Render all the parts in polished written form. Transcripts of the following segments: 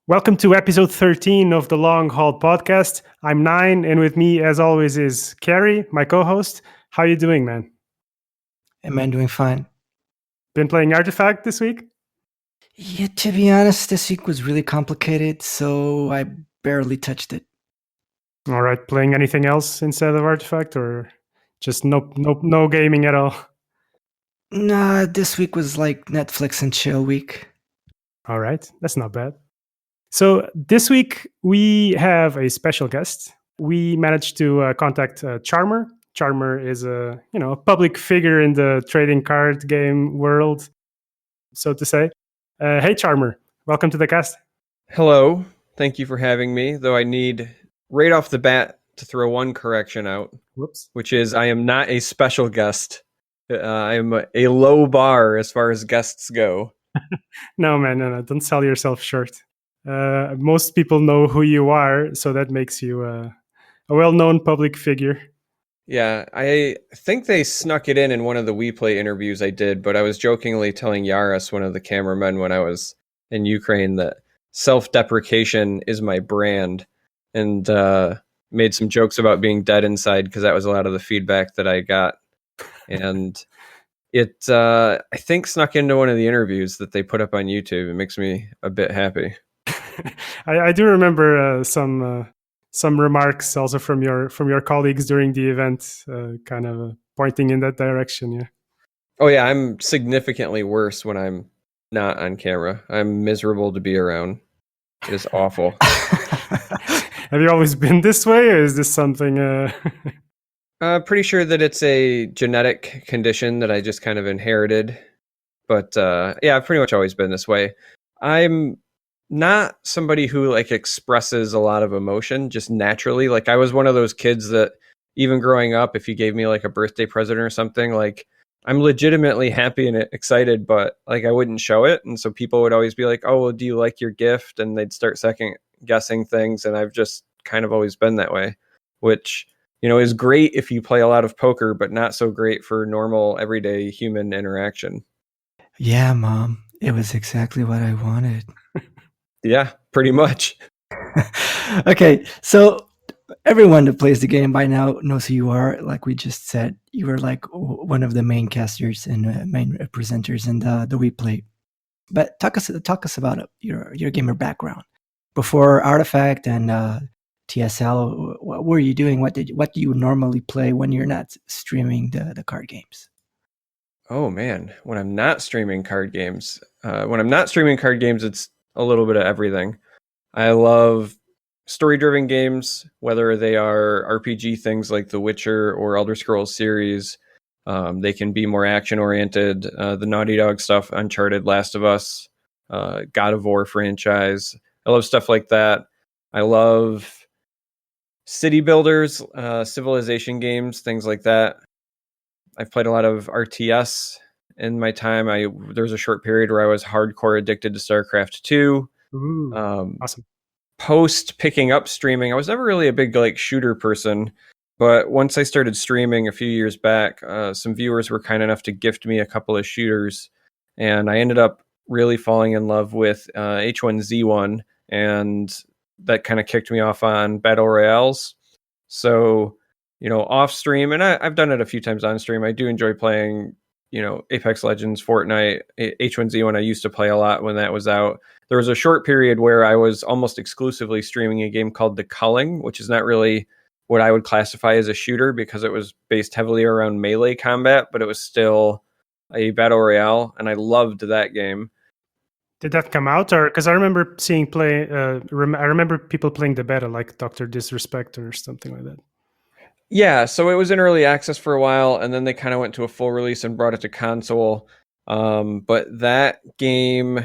Welcome to episode 13 of the Long Haul podcast. I'm Nine, and with me, as always, is Carrie, my co-host. How you doing, man? Hey, man, doing fine. Been playing Artifact this week? Yeah, to be honest, this week was really complicated, so I barely touched it. All right, playing anything else instead of Artifact, or just no gaming at all? Nah, this week was like Netflix and chill week. All right, that's not bad. So this week we have a special guest. We managed to contact Charm3r. Charm3r is a public figure in the trading card game world, so to say. Hey, Charm3r, welcome to the cast. Hello, thank you for having me. Though I need right off the bat to throw one correction out. Whoops. Which is I am not a special guest. I am a low bar as far as guests go. No, man, no, don't sell yourself short. Most people know who you are, so that makes you a well-known public figure. Yeah, I think they snuck it in one of the WePlay interviews I did, but I was jokingly telling Yaris, one of the cameramen, when I was in Ukraine, that self-deprecation is my brand, and made some jokes about being dead inside because that was a lot of the feedback that I got. And it, I think, snuck into one of the interviews that they put up on YouTube. It makes me a bit happy. I do remember some remarks also from your colleagues during the event, kind of pointing in that direction. Yeah. Oh yeah, I'm significantly worse when I'm not on camera. I'm miserable to be around. It is awful. Have you always been this way, or is this something? Pretty sure that it's a genetic condition that I just kind of inherited. But yeah, I've pretty much always been this way. I'm not somebody who expresses a lot of emotion just naturally. Like, I was one of those kids that even growing up, if you gave me a birthday present or something, I'm legitimately happy and excited, but I wouldn't show it. And so people would always be like, oh, well, do you like your gift? And they'd start second guessing things. And I've just kind of always been that way, which, is great if you play a lot of poker, but not so great for normal everyday human interaction. Yeah, Mom, it was exactly what I wanted. Yeah, pretty much. Okay, so everyone that plays the game by now knows who you are. Like we just said, you were one of the main casters and main presenters in the WePlay. But talk us about your gamer background before Artifact and TSL. What were you doing? What do you normally play when you're not streaming the card games? Oh man, when I'm not streaming card games, it's a little bit of everything. I love story-driven games, whether they are RPG things like The Witcher or Elder Scrolls series. They can be more action-oriented. The Naughty Dog stuff, Uncharted, Last of Us, God of War franchise. I love stuff like that. I love city builders, civilization games, things like that. I've played a lot of RTS in my time. There was a short period where I was hardcore addicted to StarCraft 2. Ooh, awesome. Post picking up streaming, I was never really a big shooter person, but once I started streaming a few years back, some viewers were kind enough to gift me a couple of shooters, and I ended up really falling in love with H1Z1, and that kind of kicked me off on battle royales. So, off stream, and I've done it a few times on stream. I do enjoy playing, Apex Legends, Fortnite, H1Z1. I used to play a lot when that was out. There was a short period where I was almost exclusively streaming a game called The Culling, which is not really what I would classify as a shooter because it was based heavily around melee combat, but it was still a battle royale, and I loved that game. Did that come out, or because I remember seeing I remember people playing the beta, like Dr. Disrespect or something like that. Yeah, so it was in early access for a while, and then they kind of went to a full release and brought it to console. But that game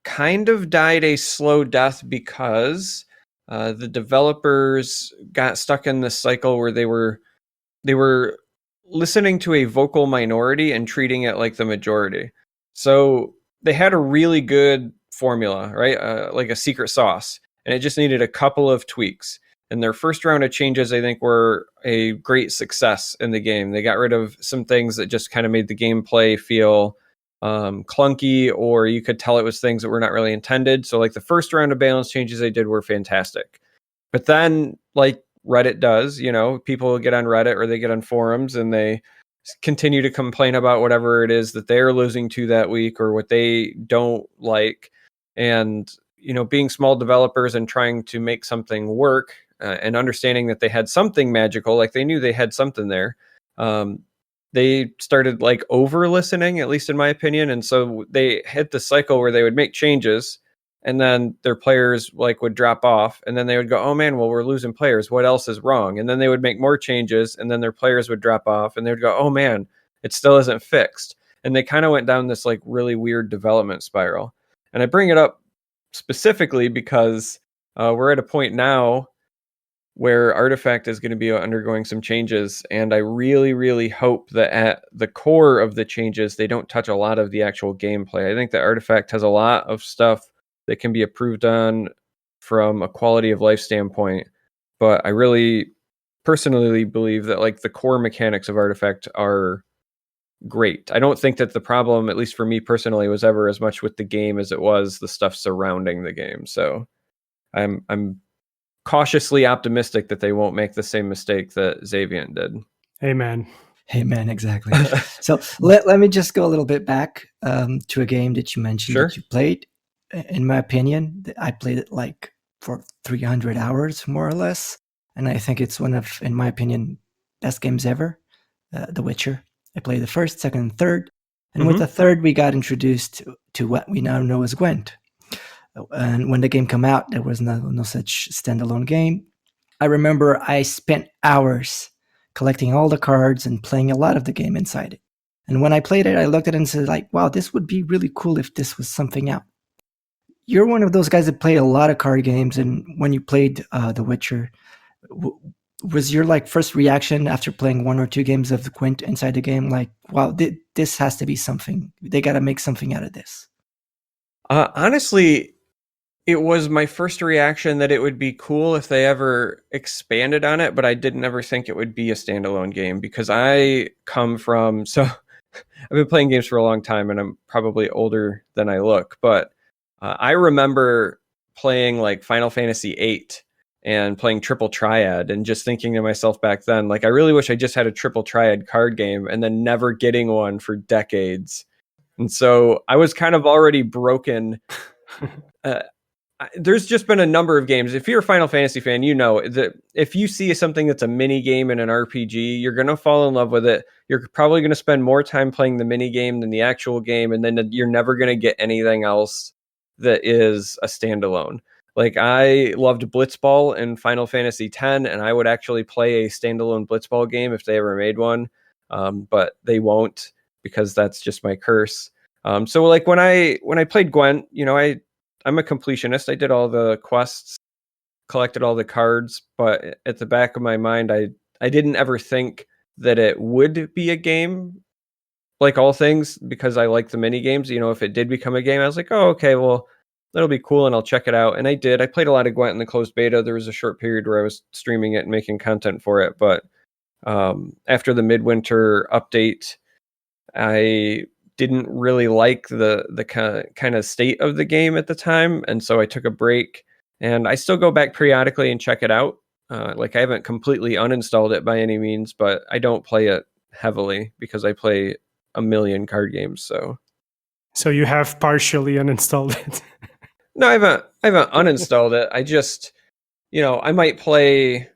kind of died a slow death because the developers got stuck in this cycle where they were listening to a vocal minority and treating it like the majority. So they had a really good formula, right? Like a secret sauce, and it just needed a couple of tweaks. And their first round of changes, I think, were a great success in the game. They got rid of some things that just kind of made the gameplay feel clunky, or you could tell it was things that were not really intended. So like the first round of balance changes they did were fantastic. But then, like Reddit does, people get on Reddit or they get on forums and they continue to complain about whatever it is that they're losing to that week or what they don't like. And, being small developers and trying to make something work and understanding that they had something magical, like they knew they had something there. They started like over listening, at least in my opinion. And so they hit the cycle where they would make changes and then their players like would drop off and then they would go, oh man, well, we're losing players. What else is wrong? And then they would make more changes and then their players would drop off and they would go, oh man, it still isn't fixed. And they kind of went down this like really weird development spiral. And I bring it up specifically because we're at a point now where Artifact is going to be undergoing some changes. And I really, really hope that at the core of the changes, they don't touch a lot of the actual gameplay. I think that Artifact has a lot of stuff that can be improved on from a quality of life standpoint. But I really personally believe that like the core mechanics of Artifact are great. I don't think that the problem, at least for me personally, was ever as much with the game as it was the stuff surrounding the game. So I'm cautiously optimistic that they won't make the same mistake that Xaviant did. Amen. Amen, exactly. So let me just go a little bit back to a game that you mentioned that you played. In my opinion, I played it like for 300 hours, more or less. And I think it's one of, in my opinion, best games ever, The Witcher. I played the first, second, and third. And with the third, we got introduced to what we now know as Gwent. And when the game came out, there was no such standalone game. I remember I spent hours collecting all the cards and playing a lot of the game inside it. And when I played it, I looked at it and said, like, wow, this would be really cool if this was something out. You're one of those guys that played a lot of card games. And when you played The Witcher, was your like first reaction after playing one or two games of Gwent inside the game, like, wow, this has to be something. They got to make something out of this? Honestly, it was my first reaction that it would be cool if they ever expanded on it, but I didn't ever think it would be a standalone game because I come from, so I've been playing games for a long time and I'm probably older than I look, but I remember playing like Final Fantasy VIII and playing Triple Triad and just thinking to myself back then, like, I really wish I just had a Triple Triad card game and then never getting one for decades. And so I was kind of already broken. There's just been a number of games. If you're a Final Fantasy fan, you know that if you see something that's a mini game in an RPG, you're going to fall in love with it. You're probably going to spend more time playing the mini game than the actual game. And then you're never going to get anything else that is a standalone. Like I loved Blitzball in Final Fantasy X, and I would actually play a standalone Blitzball game if they ever made one. But they won't because that's just my curse. So like when I played Gwent, I'm a completionist. I did all the quests, collected all the cards, but at the back of my mind, I didn't ever think that it would be a game like all things because I like the mini games. If it did become a game, I was like, oh, okay, well, that'll be cool and I'll check it out. And I did. I played a lot of Gwent in the closed beta. There was a short period where I was streaming it and making content for it. But after the midwinter update, I didn't really like the kind of state of the game at the time. And so I took a break and I still go back periodically and check it out. Like I haven't completely uninstalled it by any means, but I don't play it heavily because I play a million card games. So you have partially uninstalled it. No, I haven't uninstalled it. I just, I might play,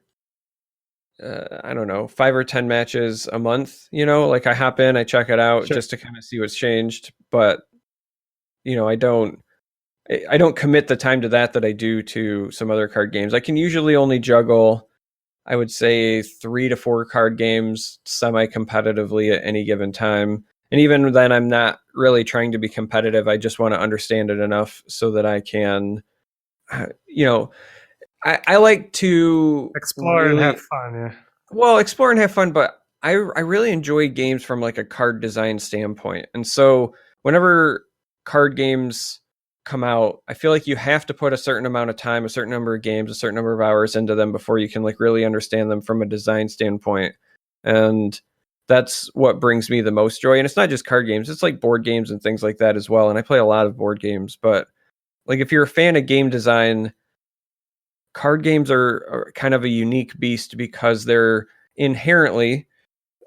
I don't know, 5 or 10 matches a month, like I hop in, I check it out just to kind of see what's changed. But, I don't commit the time to that I do to some other card games. I can usually only juggle, I would say 3 to 4 card games semi-competitively at any given time. And even then, I'm not really trying to be competitive. I just want to understand it enough so that I can, I like to explore and have fun. Yeah. Well, explore and have fun, but I really enjoy games from like a card design standpoint. And so whenever card games come out, I feel like you have to put a certain amount of time, a certain number of games, a certain number of hours into them before you can like really understand them from a design standpoint. And that's what brings me the most joy. And it's not just card games, it's like board games and things like that as well. And I play a lot of board games, but like if you're a fan of game design, card games are kind of a unique beast because they're inherently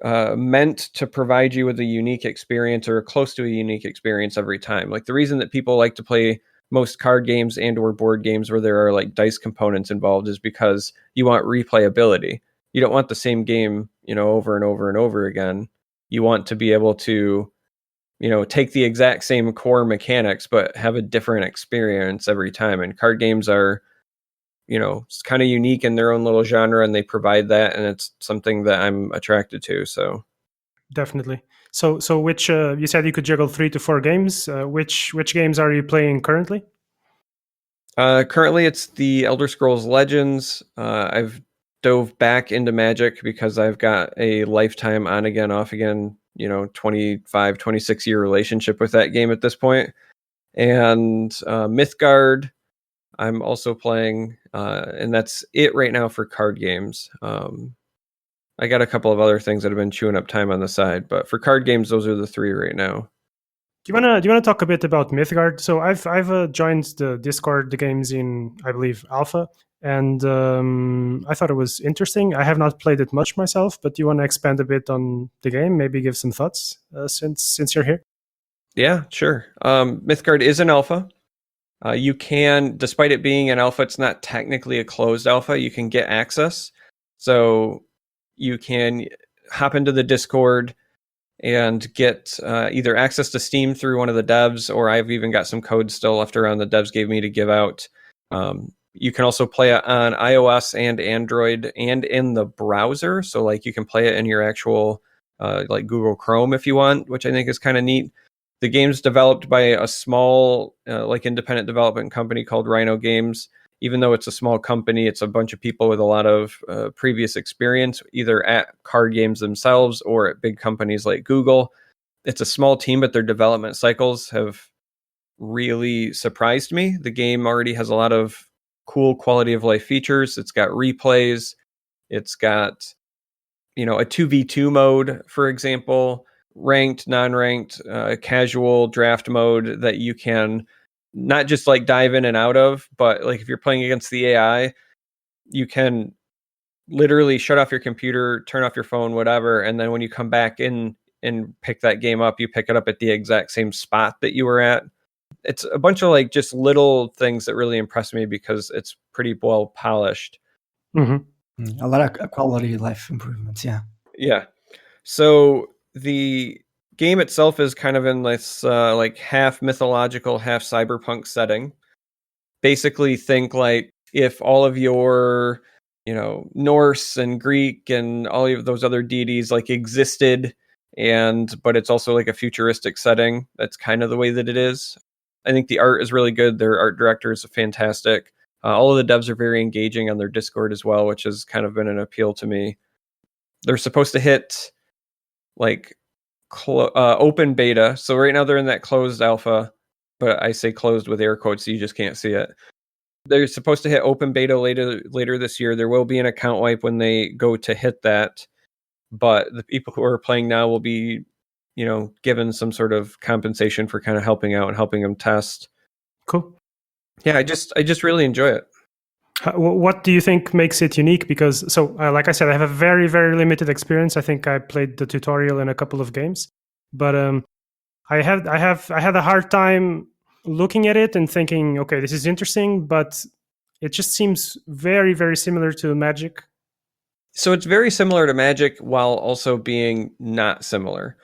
meant to provide you with a unique experience or close to a unique experience every time. Like the reason that people like to play most card games and or board games where there are like dice components involved is because you want replayability. You don't want the same game, over and over and over again. You want to be able to, take the exact same core mechanics, but have a different experience every time. And card games are, it's kind of unique in their own little genre, and they provide that, and it's something that I'm attracted to. So definitely. So which you said you could juggle 3 to 4 games. Which games are you playing currently? Currently, it's the Elder Scrolls Legends. I've dove back into Magic because I've got a lifetime on again, off again, 25, 26 year relationship with that game at this point. And Mythgard, I'm also playing, and that's it right now for card games. I got a couple of other things that have been chewing up time on the side, but for card games, those are the 3 right now. Do you wanna talk a bit about Mythgard? So I've joined the Discord. The game's in, I believe, alpha, and I thought it was interesting. I have not played it much myself, but do you want to expand a bit on the game? Maybe give some thoughts since you're here. Yeah, sure. Mythgard is an alpha. You can, despite it being an alpha, it's not technically a closed alpha. You can get access, so you can hop into the Discord and get either access to Steam through one of the devs, or I've even got some code still left around the devs gave me to give out. You can also play it on iOS and Android and in the browser. So like you can play it in your actual like Google Chrome if you want, which I think is kind of neat. The game's developed by a small like independent development company called Rhino Games. Even though it's a small company, it's a bunch of people with a lot of previous experience, either at card games themselves or at big companies like Google. It's a small team, but their development cycles have really surprised me. The game already has a lot of cool quality of life features. It's got replays. It's got, a 2v2 mode, for example, ranked, non-ranked, casual draft mode that you can not just like dive in and out of, but like if you're playing against the AI, you can literally shut off your computer, turn off your phone, whatever. And then when you come back in and pick that game up, you pick it up at the exact same spot that you were at. It's a bunch of like just little things that really impress me because it's pretty well polished. Mm-hmm. A lot of quality of life improvements. Yeah. Yeah. So the game itself is kind of in this like half mythological, half cyberpunk setting. Basically think like if all of your, Norse and Greek and all of those other deities like existed, but it's also like a futuristic setting. That's kind of the way that it is. I think the art is really good. Their art director is fantastic. All of the devs are very engaging on their Discord as well, which has kind of been an appeal to me. They're supposed to hit like open beta. So right now they're in that closed alpha, but I say closed with air quotes so you just can't see it. They're supposed to hit open beta later this year. There will be an account wipe when they go to hit that, but the people who are playing now will be, given some sort of compensation for kind of helping out and helping them test. Cool. Yeah, I just really enjoy it. What do you think makes it unique? Because like I said, I have a very, very limited experience. I think I played the tutorial in a couple of games, but I had a hard time looking at it and thinking, okay, this is interesting, but it just seems very, very similar to Magic. So it's very similar to Magic while also being not similar.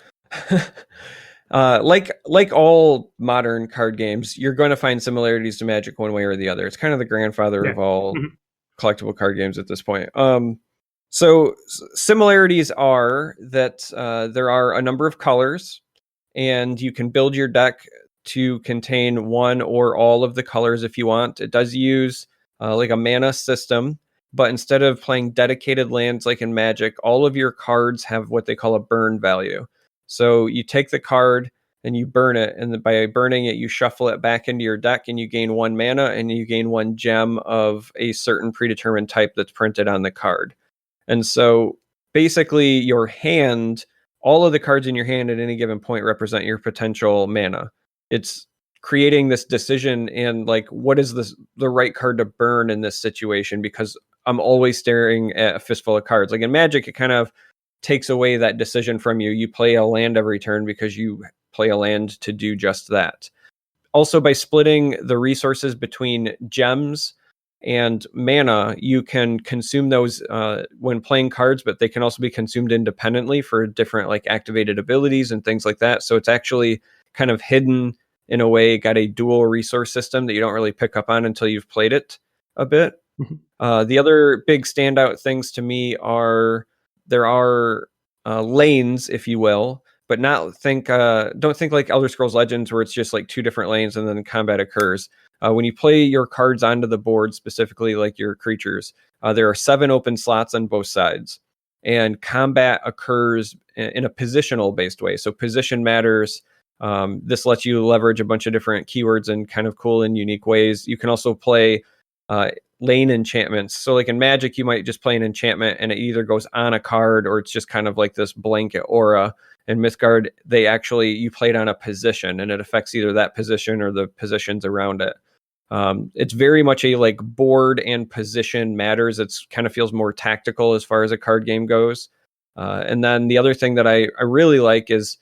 Like all modern card games, you're going to find similarities to Magic one way or the other. It's kind of the grandfather of all collectible card games at this point. So similarities are that there are a number of colors, and you can build your deck to contain one or all of the colors if you want. It does use like a mana system, but instead of playing dedicated lands like in Magic, all of your cards have what they call a burn value. So you take the card and you burn it, and by burning it, you shuffle it back into your deck, and you gain 1 mana, and you gain 1 gem of a certain predetermined type that's printed on the card. And so basically your hand all of the cards in your hand at any given point represent your potential mana. It's creating this decision and like, what is the right card to burn in this situation? Because I'm always staring at a fistful of cards. Like in Magic, it kind of takes away that decision from you. You play a land every turn because you play a land to do just that. Also, by splitting the resources between gems and mana, you can consume those when playing cards, but they can also be consumed independently for different like activated abilities and things like that. So it's actually kind of hidden in a way, got a dual resource system that you don't really pick up on until you've played it a bit. The other big standout things to me are there are lanes, if you will, but don't think like Elder Scrolls Legends where it's just like 2 different lanes and then combat occurs. When you play your cards onto the board, specifically like your creatures, there are 7 open slots on both sides, and combat occurs in a positional based way. So position matters. This lets you leverage a bunch of different keywords in kind of cool and unique ways. You can also play lane enchantments. So like in Magic, you might just play an enchantment and it either goes on a card or it's just kind of like this blanket aura. In Mythgard, you play it on a position and it affects either that position or the positions around it. It's very much a like board and position matters. It's kind of feels more tactical as far as a card game goes. And then the other thing that I really like is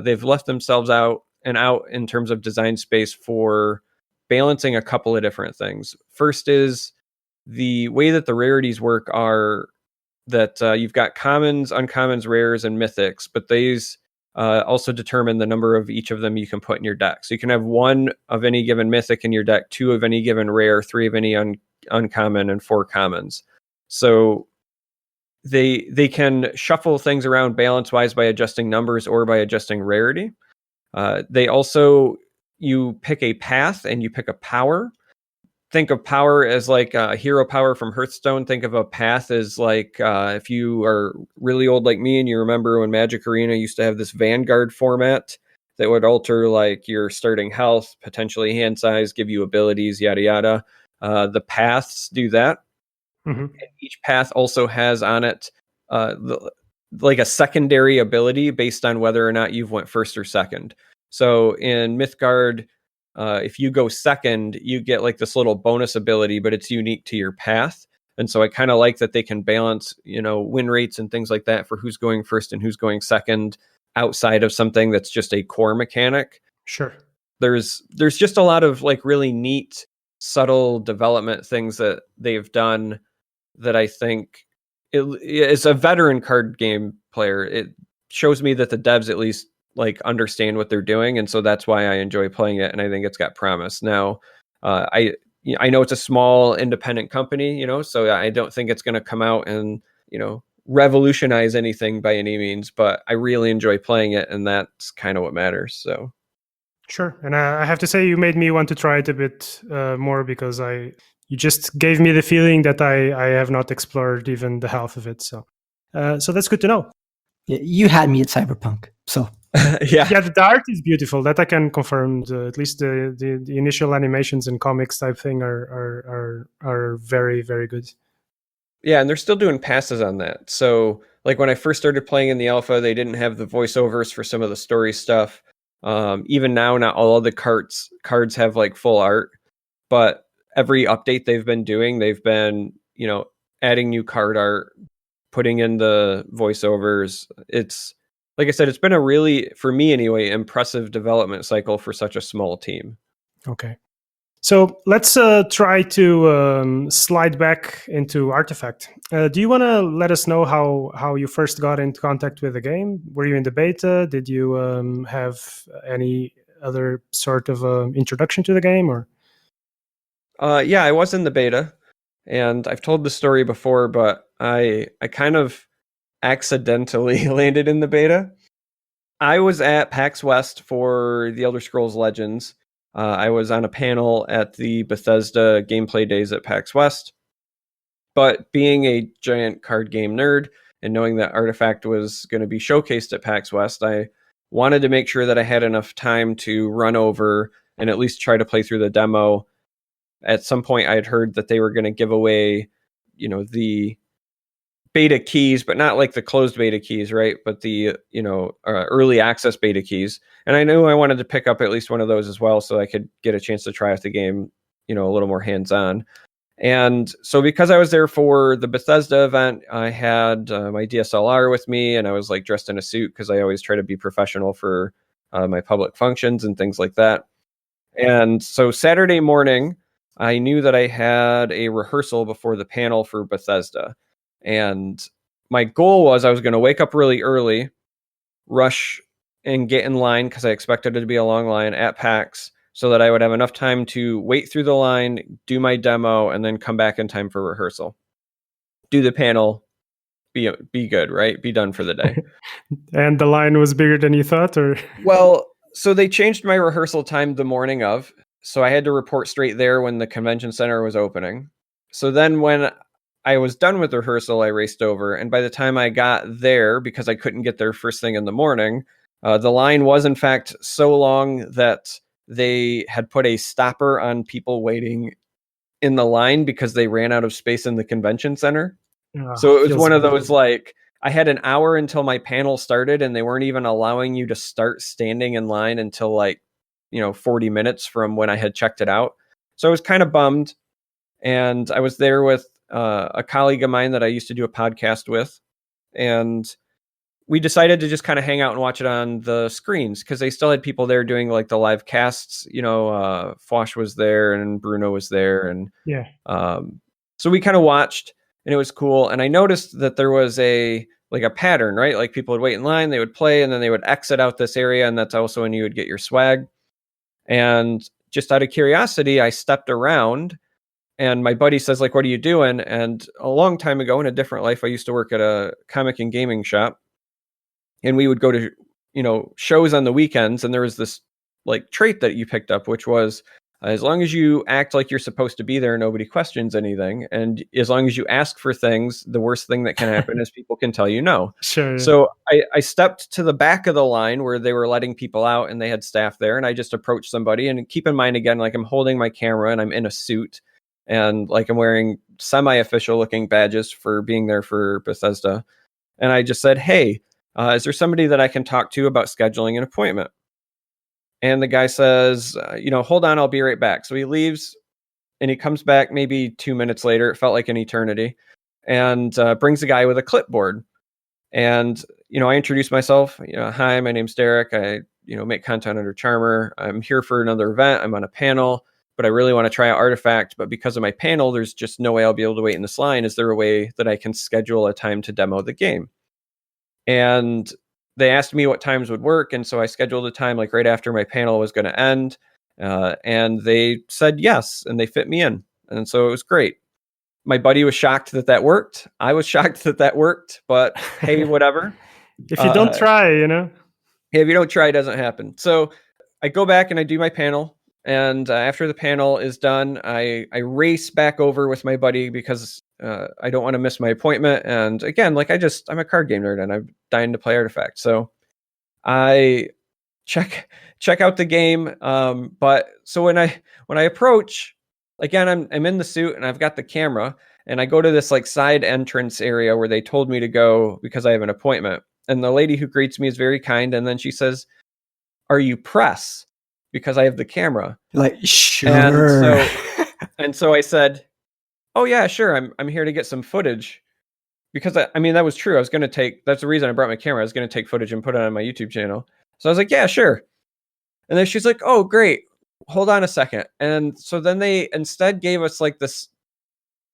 they've left themselves out in terms of design space for balancing a couple of different things. First is the way that the rarities work are that you've got commons, uncommons, rares, and mythics, but these also determine the number of each of them you can put in your deck. So you can have 1 of any given mythic in your deck, 2 of any given rare, 3 of any uncommon, and 4 commons. So they can shuffle things around balance-wise by adjusting numbers or by adjusting rarity. They also, you pick a path and you pick a power. Think of power as like a hero power from Hearthstone. Think of a path as like if you are really old like me and you remember when Magic Arena used to have this Vanguard format that would alter like your starting health, potentially hand size, give you abilities, yada yada. The paths do that. And each path also has on it like a secondary ability based on whether or not you've went first or second. So in Mythgard, if you go second, you get like this little bonus ability, but it's unique to your path. And so I kind of like that they can balance, win rates and things like that for who's going first and who's going second outside of something that's just a core mechanic. Sure. There's just a lot of like really neat, subtle development things that they've done that I think as a veteran card game player, it shows me that the devs at least like understand what they're doing, and so that's why I enjoy playing it, and I think it's got promise. Now, I know it's a small independent company, so I don't think it's going to come out and revolutionize anything by any means, but I really enjoy playing it, and that's kind of what matters. So, sure, and I have to say you made me want to try it a bit more because you just gave me the feeling that I have not explored even the half of it. So that's good to know. You had me at Cyberpunk, so. Yeah, the art is beautiful. That I can confirm. At least the initial animations and comics type thing are very, very good. Yeah, and they're still doing passes on that. So, like when I first started playing in the alpha, they didn't have the voiceovers for some of the story stuff. Even now, not all of the cards have like full art, but every update they've been doing, they've been adding new card art, putting in the voiceovers. It's like I said, it's been a really, for me anyway, impressive development cycle for such a small team. Okay. So let's try to slide back into Artifact. Do you want to let us know how you first got into contact with the game? Were you in the beta? Did you have any other sort of introduction to the game? Or? Yeah, I was in the beta, and I've told the story before, but I kind of accidentally landed in the beta. I was at PAX West for the Elder Scrolls Legends. I was on a panel at the Bethesda gameplay days at PAX West. But being a giant card game nerd and knowing that Artifact was going to be showcased at PAX West, I wanted to make sure that I had enough time to run over and at least try to play through the demo. At some point, I had heard that they were going to give away, the beta keys, but not like the closed beta keys, right? But the, early access beta keys. And I knew I wanted to pick up at least one of those as well, so I could get a chance to try out the game, a little more hands-on. And so because I was there for the Bethesda event, I had my DSLR with me, and I was like dressed in a suit because I always try to be professional for my public functions and things like that. And so Saturday morning, I knew that I had a rehearsal before the panel for Bethesda. And my goal was I was going to wake up really early, rush and get in line because I expected it to be a long line at PAX, so that I would have enough time to wait through the line, do my demo, and then come back in time for rehearsal. Do the panel, be good, right? Be done for the day. And the line was bigger than you thought, or? Well, so they changed my rehearsal time the morning of, so I had to report straight there when the convention center was opening. So then when I was done with rehearsal, I raced over, and by the time I got there, because I couldn't get there first thing in the morning, the line was in fact so long that they had put a stopper on people waiting in the line because they ran out of space in the convention center. So it was one of those, like, I had an hour until my panel started, and they weren't even allowing you to start standing in line until 40 minutes from when I had checked it out. So I was kind of bummed. And I was there with a colleague of mine that I used to do a podcast with. And we decided to just kind of hang out and watch it on the screens because they still had people there doing like the live casts. Fosh was there and Bruno was there. And so we kind of watched, and it was cool. And I noticed that there was a pattern, right? Like people would wait in line, they would play, and then they would exit out this area. And that's also when you would get your swag. And just out of curiosity, I stepped around, and my buddy says, like, what are you doing? And a long time ago in a different life, I used to work at a comic and gaming shop. And we would go to, shows on the weekends. And there was this like trait that you picked up, which was as long as you act like you're supposed to be there, nobody questions anything. And as long as you ask for things, the worst thing that can happen is people can tell you no. Sure. So I stepped to the back of the line where they were letting people out and they had staff there. And I just approached somebody, and keep in mind, again, like I'm holding my camera and I'm in a suit, and like I'm wearing semi-official looking badges for being there for Bethesda. And I just said, hey, is there somebody that I can talk to about scheduling an appointment? And the guy says, hold on, I'll be right back. So he leaves, and he comes back maybe 2 minutes later. It felt like an eternity, and brings a guy with a clipboard. And, I introduced myself, hi, my name's Derek. I, make content under Charm3r. I'm here for another event. I'm on a panel, but I really want to try out Artifact. But because of my panel, there's just no way I'll be able to wait in this line. Is there a way that I can schedule a time to demo the game? And they asked me what times would work. And so I scheduled a time like right after my panel was going to end. And they said yes, and they fit me in. And so it was great. My buddy was shocked that worked. I was shocked that worked, but hey, whatever. If you don't try, Hey, if you don't try, it doesn't happen. So I go back and I do my panel. And after the panel is done, I race back over with my buddy because I don't want to miss my appointment. And again, like I'm a card game nerd and I'm dying to play Artifact. So I check out the game. But so when I approach, again, I'm in the suit and I've got the camera, and I go to this like side entrance area where they told me to go because I have an appointment. And the lady who greets me is very kind. And then she says, "Are you press?" Because I have the camera. Like, sure. And so I said, "Oh yeah, sure. I'm here to get some footage." Because I mean, that was true. That's the reason I brought my camera. I was going to take footage and put it on my YouTube channel. So I was like, "Yeah, sure." And then she's like, "Oh, great. Hold on a second." And so then they instead gave us like this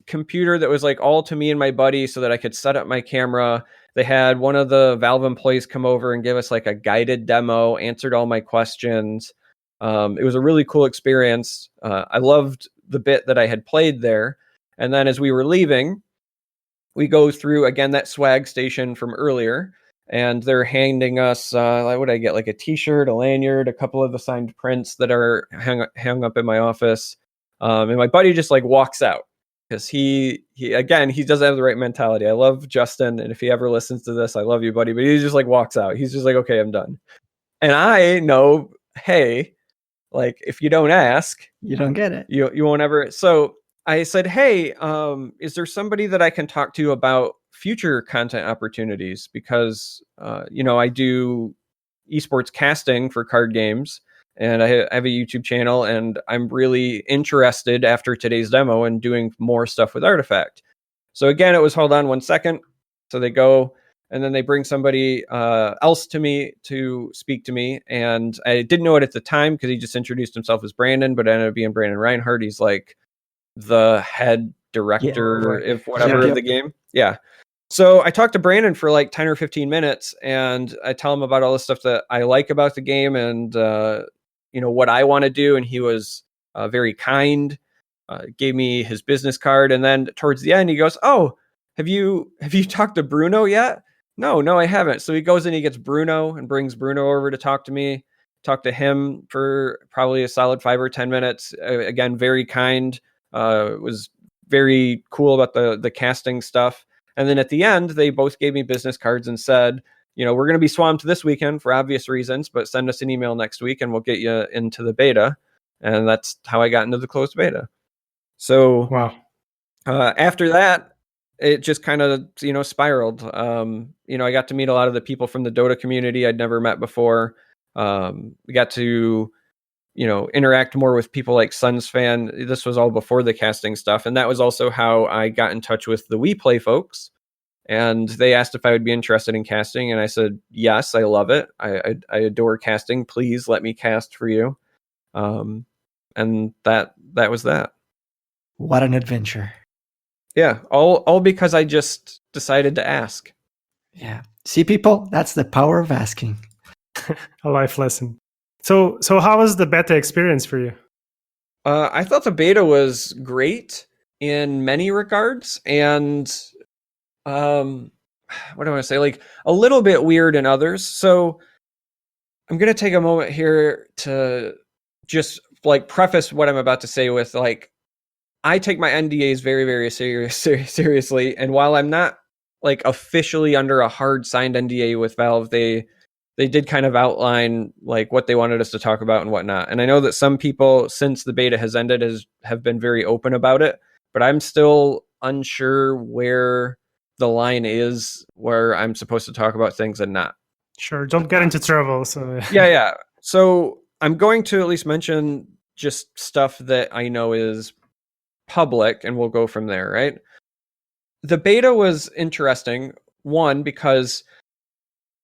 computer that was like all to me and my buddy so that I could set up my camera. They had one of the Valve employees come over and give us like a guided demo, answered all my questions. It was a really cool experience. I loved the bit that I had played there. And then as we were leaving, we go through, again, that swag station from earlier. And they're handing us, what would I get? Like a t-shirt, a lanyard, a couple of the signed prints that are hung up in my office. And my buddy just like walks out because he doesn't have the right mentality. I love Justin. And if he ever listens to this, I love you, buddy. But he just like walks out. He's just like, okay, I'm done. And I know, hey, like, if you don't ask, you don't get it. You won't ever. So I said, hey, is there somebody that I can talk to about future content opportunities because, I do esports casting for card games, and I have a YouTube channel, and I'm really interested after today's demo in doing more stuff with Artifact. So again, it was hold on 1 second. So they go, and then they bring somebody else to me to speak to me. And I didn't know it at the time because he just introduced himself as Brandon, but it ended up being Brandon Reinhardt. He's like the head director, of the game. Yeah. So I talked to Brandon for like 10 or 15 minutes, and I tell him about all the stuff that I like about the game and, what I want to do. And he was very kind, gave me his business card. And then towards the end, he goes, "Oh, have you talked to Bruno yet?" No, I haven't. So he goes and he gets Bruno and brings Bruno over to talk to me. Talk to him for probably a solid 5 or 10 minutes. Again, very kind. Was very cool about the casting stuff. And then at the end, they both gave me business cards and said, we're going to be swamped this weekend for obvious reasons, but send us an email next week and we'll get you into the beta. And that's how I got into the closed beta. So wow. After that, it just kind of, spiraled. I got to meet a lot of the people from the Dota community I'd never met before. We got to, interact more with people like Suns Fan. This was all before the casting stuff. And that was also how I got in touch with the WePlay folks. And they asked if I would be interested in casting. And I said, yes, I love it. I adore casting. Please let me cast for you. And that was that. What an adventure. Yeah, all because I just decided to ask. Yeah. See, people, that's the power of asking. A life lesson. So how was the beta experience for you? I thought the beta was great in many regards, and what do I want to say? Like a little bit weird in others. So I'm going to take a moment here to just like preface what I'm about to say with like, I take my NDAs very, very seriously. And while I'm not like officially under a hard signed NDA with Valve, they did kind of outline like what they wanted us to talk about and whatnot. And I know that some people, since the beta has ended, have been very open about it, but I'm still unsure where the line is where I'm supposed to talk about things and not. Sure. Don't get into trouble. So Yeah. So I'm going to at least mention just stuff that I know is public, and we'll go from there, right? The beta was interesting, one, because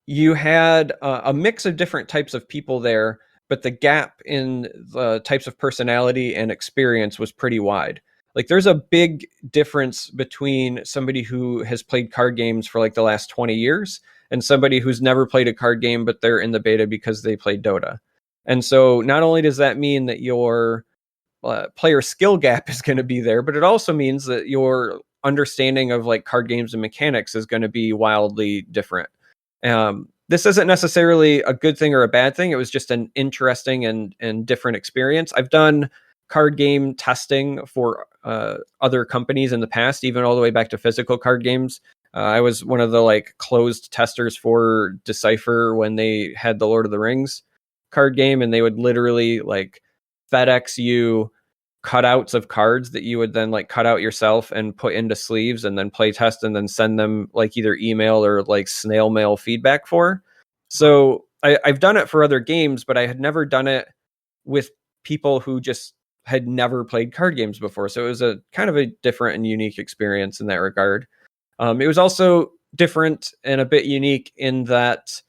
you had a mix of different types of people there, but the gap in the types of personality and experience was pretty wide. Like there's a big difference between somebody who has played card games for like the last 20 years and somebody who's never played a card game, but they're in the beta because they played Dota. And so not only does that mean that your player skill gap is going to be there, but it also means that your understanding of like card games and mechanics is going to be wildly different. This isn't necessarily a good thing or a bad thing. It was just an interesting and different experience. I've done card game testing for other companies in the past, even all the way back to physical card games. I was one of the like closed testers for Decipher when they had the Lord of the Rings card game, and they would literally like FedEx you cutouts of cards that you would then like cut out yourself and put into sleeves and then play test and then send them like either email or like snail mail feedback for. So I've done it for other games, but I had never done it with people who just had never played card games before. So it was a kind of a different and unique experience in that regard. It was also different and a bit unique in that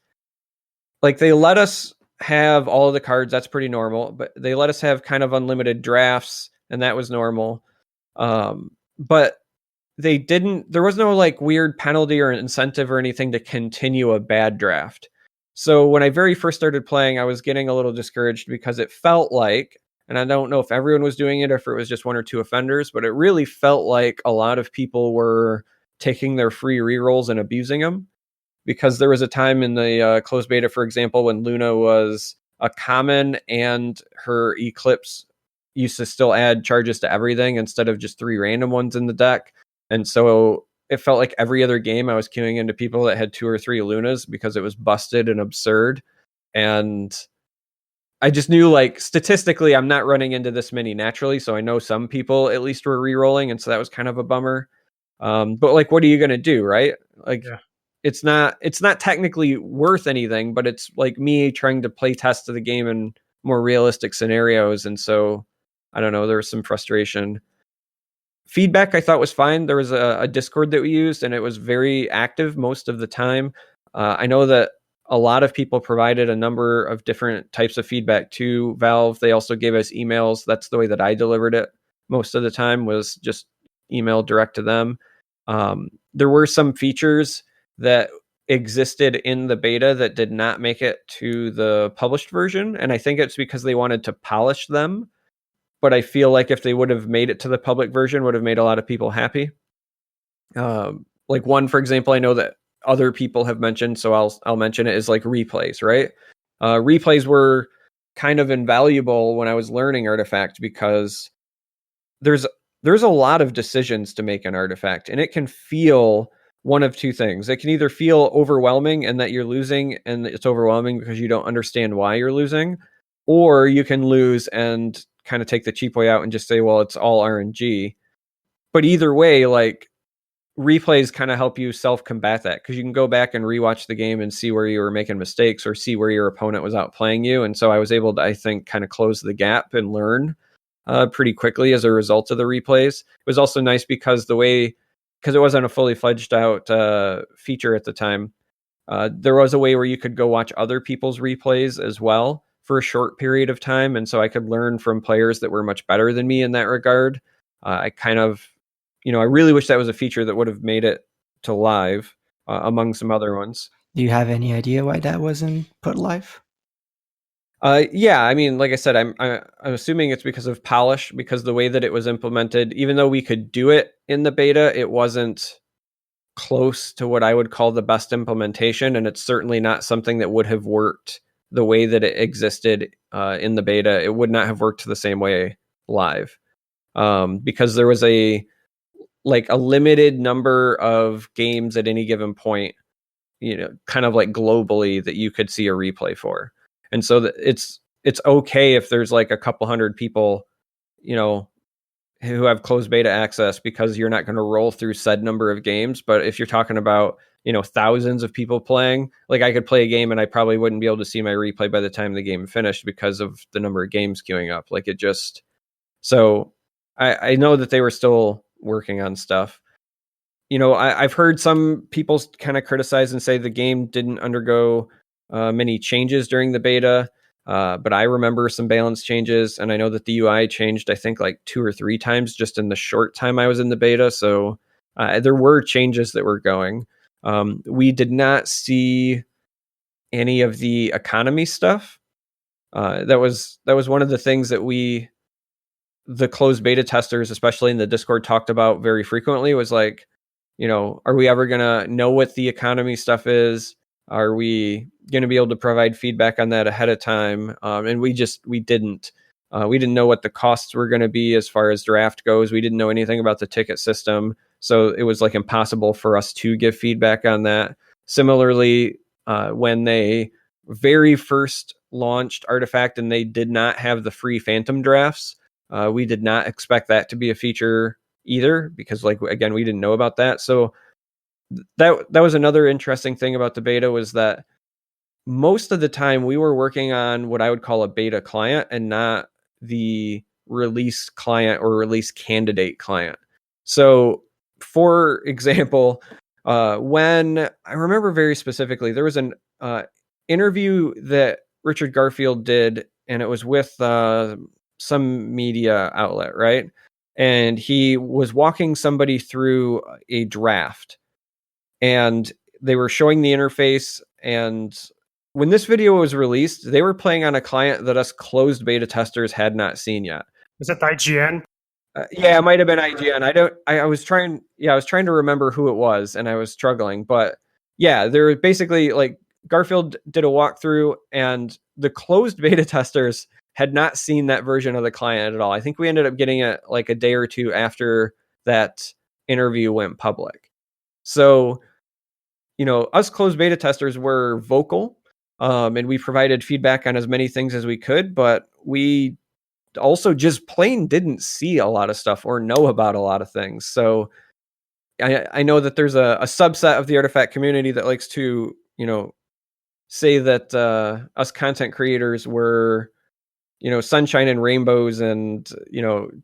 like they let us have all of the cards. That's pretty normal, but they let us have kind of unlimited drafts, and that was normal. But there was no like weird penalty or incentive or anything to continue a bad draft. So when I very first started playing, I was getting a little discouraged because it felt like, and I don't know if everyone was doing it or if it was just one or two offenders, but it really felt like a lot of people were taking their free rerolls and abusing them. Because there was a time in the closed beta, for example, when Luna was a common and her Eclipse used to still add charges to everything instead of just 3 random ones in the deck. And so it felt like every other game I was queuing into people that had 2 or 3 Lunas because it was busted and absurd. And I just knew like statistically, I'm not running into this many naturally. So I know some people at least were re-rolling. And so that was kind of a bummer. But like, what are you going to do, right? Like, Yeah. it's not technically worth anything, but it's like me trying to play test the game in more realistic scenarios. And so, I don't know, there was some frustration. Feedback I thought was fine. There was a Discord that we used, and it was very active most of the time. I know that a lot of people provided a number of different types of feedback to Valve. They also gave us emails. That's the way that I delivered it most of the time, was just email direct to them. There were some features that existed in the beta that did not make it to the published version, and I think it's because they wanted to polish them. But I feel like if they would have made it to the public version, would have made a lot of people happy. Like one, for example, I know that other people have mentioned, so I'll mention it, is like replays, right? Replays were kind of invaluable when I was learning Artifact, because there's a lot of decisions to make in Artifact, and it can feel one of two things. It can either feel overwhelming and that you're losing, and it's overwhelming because you don't understand why you're losing, or you can lose and kind of take the cheap way out and just say, well, it's all RNG. But either way, like, replays kind of help you self-combat that, because you can go back and rewatch the game and see where you were making mistakes or see where your opponent was outplaying you. And so I was able to, I think, kind of close the gap and learn pretty quickly as a result of the replays. It was also nice because it wasn't a fully fledged out feature at the time. There was a way where you could go watch other people's replays as well for a short period of time. And so I could learn from players that were much better than me in that regard. I really wish that was a feature that would have made it to live among some other ones. Do you have any idea why that wasn't put live? Yeah, I mean, like I said, I'm assuming it's because of polish, because the way that it was implemented, even though we could do it in the beta, it wasn't close to what I would call the best implementation, and it's certainly not something that would have worked the way that it existed in the beta. It would not have worked the same way live, because there was a limited number of games at any given point, kind of like globally, that you could see a replay for. And so it's okay if there's like a couple hundred people, who have closed beta access, because you're not going to roll through said number of games. But if you're talking about, thousands of people playing, like, I could play a game and I probably wouldn't be able to see my replay by the time the game finished because of the number of games queuing up. Like, it just, so I know that they were still working on stuff. I've heard some people kind of criticize and say the game didn't undergo many changes during the beta. But I remember some balance changes, and I know that the UI changed, I think, like 2 or 3 times just in the short time I was in the beta. So there were changes that were going. We did not see any of the economy stuff. That was one of the things that the closed beta testers, especially in the Discord, talked about very frequently, was like, are we ever going to know what the economy stuff is? Are we going to be able to provide feedback on that ahead of time? And we didn't. We didn't know what the costs were going to be as far as draft goes. We didn't know anything about the ticket system. So it was like impossible for us to give feedback on that. Similarly, when they very first launched Artifact and they did not have the free Phantom drafts, we did not expect that to be a feature either, because, like, again, we didn't know about that. So that was another interesting thing about the beta, was that most of the time we were working on what I would call a beta client and not the release client or release candidate client. So, for example, when I remember very specifically, there was an interview that Richard Garfield did, and it was with some media outlet, right? And he was walking somebody through a draft, and they were showing the interface. And when this video was released, they were playing on a client that us closed beta testers had not seen yet. Was that IGN? Yeah, it might have been IGN. I was trying to remember who it was, and I was struggling. But yeah, there were basically, like, Garfield did a walkthrough, and the closed beta testers had not seen that version of the client at all. I think we ended up getting it like a day or two after that interview went public. So, us closed beta testers were vocal, and we provided feedback on as many things as we could, but we also just plain didn't see a lot of stuff or know about a lot of things. So I know that there's a subset of the artifact community that likes to, say that us content creators were, sunshine and rainbows and,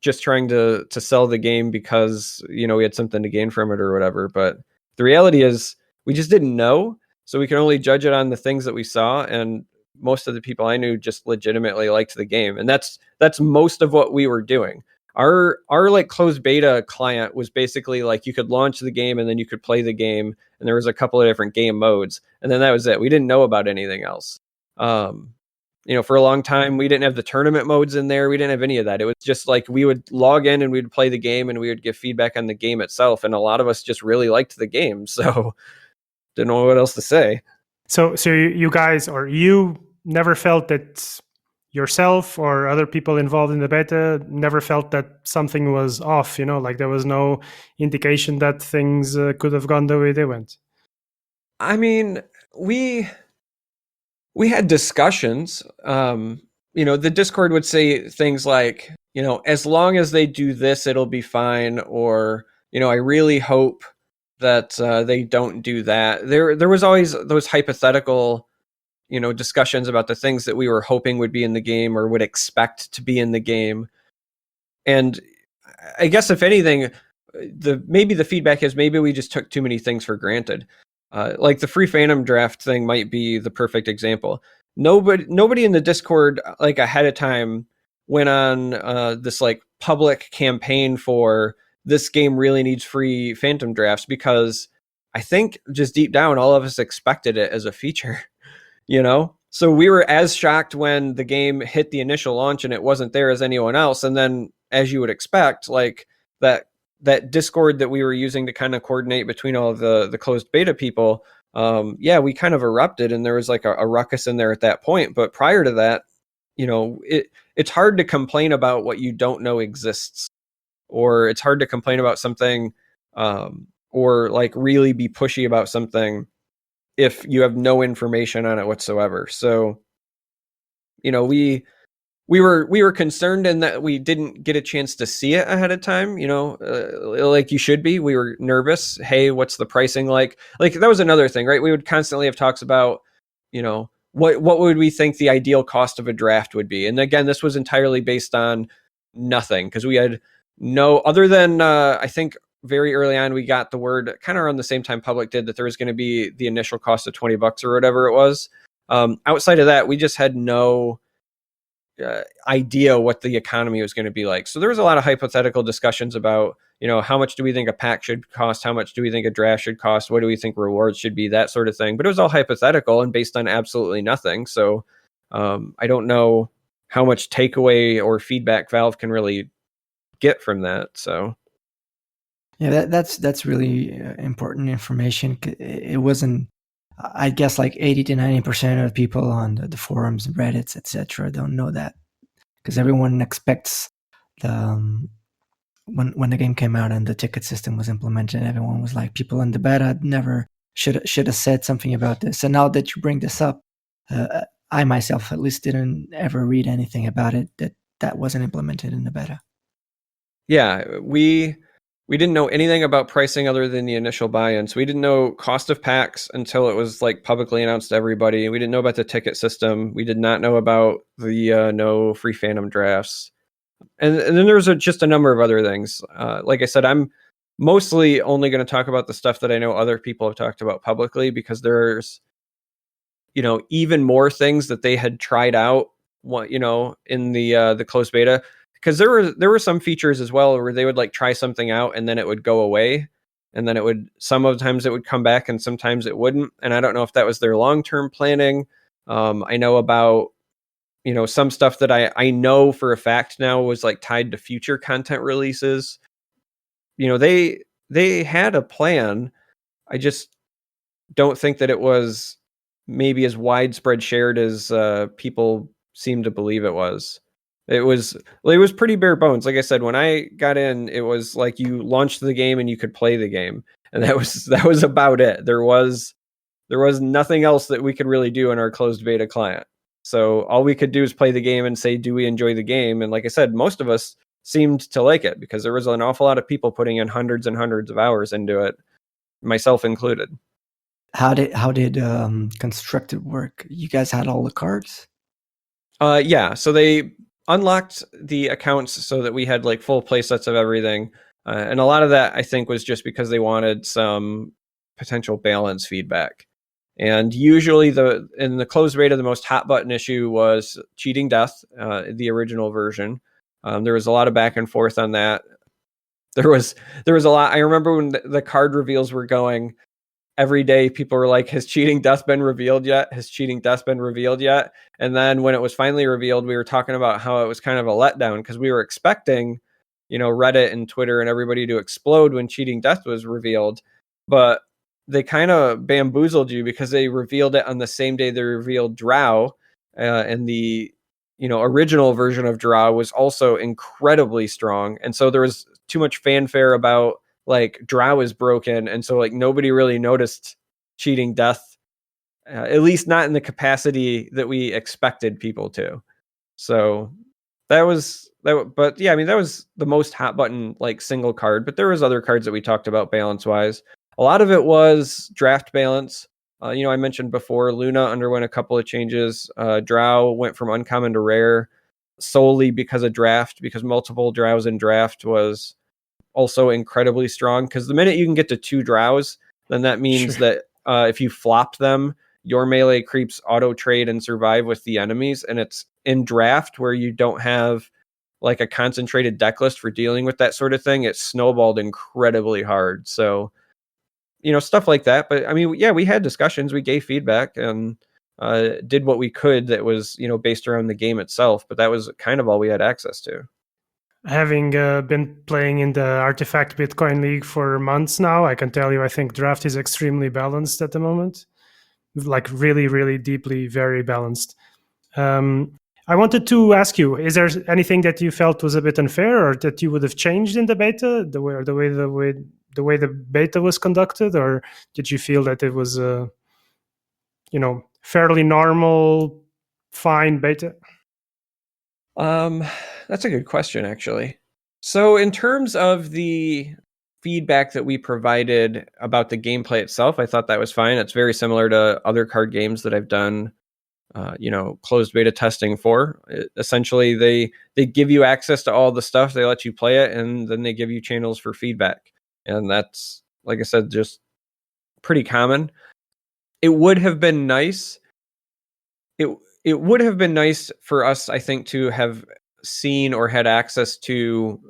just trying to sell the game because, we had something to gain from it or whatever. But the reality is we just didn't know. So we can only judge it on the things that we saw. And most of the people I knew just legitimately liked the game. And that's most of what we were doing. Our like closed beta client was basically like you could launch the game and then you could play the game, and there was a couple of different game modes, and then that was it. We didn't know about anything else. For a long time we didn't have the tournament modes in there. We didn't have any of that. It was just like we would log in and we'd play the game and we would give feedback on the game itself, and a lot of us just really liked the game, so didn't know what else to say. So you guys, or you never felt that yourself or other people involved in the beta never felt that something was off, like there was no indication that things could have gone the way they went? I mean, we had discussions. The Discord would say things like, as long as they do this, it'll be fine. Or, I really hope that they don't do that. There was always those hypothetical discussions about the things that we were hoping would be in the game or would expect to be in the game. And I guess if anything, maybe the feedback is maybe we just took too many things for granted. Like the free Phantom draft thing might be the perfect example. Nobody in the Discord like ahead of time went on this like public campaign for this game really needs free Phantom drafts, because I think just deep down all of us expected it as a feature. So we were as shocked when the game hit the initial launch and it wasn't there as anyone else. And then, as you would expect, like that Discord that we were using to kind of coordinate between all of the closed beta people, we kind of erupted, and there was like a ruckus in there at that point. But prior to that, it's hard to complain about what you don't know exists, or it's hard to complain about something, or like really be pushy about something if you have no information on it whatsoever. So, we were concerned in that we didn't get a chance to see it ahead of time, like you should be. We were nervous. Hey, what's the pricing like? Like that was another thing, right? We would constantly have talks about, what would we think the ideal cost of a draft would be? And again, this was entirely based on nothing, because we had no other than, I think, very early on, we got the word kind of around the same time public did that there was going to be the initial cost of $20 or whatever it was. Outside of that, we just had no idea what the economy was going to be like. So there was a lot of hypothetical discussions about, how much do we think a pack should cost? How much do we think a draft should cost? What do we think rewards should be? That sort of thing. But it was all hypothetical and based on absolutely nothing. So I don't know how much takeaway or feedback Valve can really get from that. So. Yeah, that's really important information. It wasn't, I guess, like 80 to 90% of people on the forums, Reddits, etc., don't know that, because everyone expects the when the game came out and the ticket system was implemented, everyone was like, people in the beta never should have said something about this. And now that you bring this up, I myself at least didn't ever read anything about it that wasn't implemented in the beta. Yeah, we didn't know anything about pricing other than the initial buy-in. So we didn't know cost of packs until it was like publicly announced to everybody. We didn't know about the ticket system. We did not know about the no free Phantom drafts. And then there's just a number of other things. Like I said, I'm mostly only going to talk about the stuff that I know other people have talked about publicly, because there's, even more things that they had tried out, in the closed beta. Because there were some features as well where they would like try something out and then it would go away, and then sometimes it would come back and sometimes it wouldn't. And I don't know if that was their long-term planning. I know about, some stuff that I know for a fact now was like tied to future content releases. They had a plan. I just don't think that it was maybe as widespread shared as people seem to believe it was. It was pretty bare bones. Like I said, when I got in, it was like you launched the game and you could play the game, and that was about it. There was nothing else that we could really do in our closed beta client. So all we could do is play the game and say, do we enjoy the game? And like I said, most of us seemed to like it because there was an awful lot of people putting in hundreds and hundreds of hours into it, myself included. How did constructed work? You guys had all the cards? Yeah, so they unlocked the accounts so that we had like full play sets of everything. And a lot of that, I think, was just because they wanted some potential balance feedback. And usually in the closed beta, the most hot button issue was cheating death, the original version. There was a lot of back and forth on that. There was a lot. I remember when the card reveals were going, every day people were like, has cheating death been revealed yet? Has cheating death been revealed yet? And then when it was finally revealed, we were talking about how it was kind of a letdown because we were expecting, Reddit and Twitter and everybody to explode when cheating death was revealed. But they kind of bamboozled you because they revealed it on the same day they revealed Drow. And the, original version of Drow was also incredibly strong. And so there was too much fanfare about like Drow is broken, and so like nobody really noticed cheating death, at least not in the capacity that we expected people to. So that was that. But yeah, I mean that was the most hot button like single card. But there was other cards that we talked about balance wise. A lot of it was draft balance. I mentioned before Luna underwent a couple of changes. Drow went from uncommon to rare solely because of draft, because multiple Drows in draft was also incredibly strong, because the minute you can get to 2 Drows, then that means that if you flop them, your melee creeps auto trade and survive with the enemies, and it's in draft where you don't have like a concentrated deck list for dealing with that sort of thing. It snowballed incredibly hard. So stuff like that. But I mean, yeah, we had discussions, we gave feedback, and did what we could that was based around the game itself, but that was kind of all we had access to. Having been playing in the Artifact Bitcoin League for months now, I can tell you I think draft is extremely balanced at the moment. Like really, really deeply, very balanced. I wanted to ask you, is there anything that you felt was a bit unfair or that you would have changed in the beta, the way the beta was conducted, or did you feel that it was fairly normal, fine beta? That's a good question, actually. So in terms of the feedback that we provided about the gameplay itself, I thought that was fine. It's very similar to other card games that I've done, closed beta testing for. Essentially, they give you access to all the stuff, they let you play it, and then they give you channels for feedback. And that's, like I said, just pretty common. It would have been nice. It would have been nice for us, I think, to have seen or had access to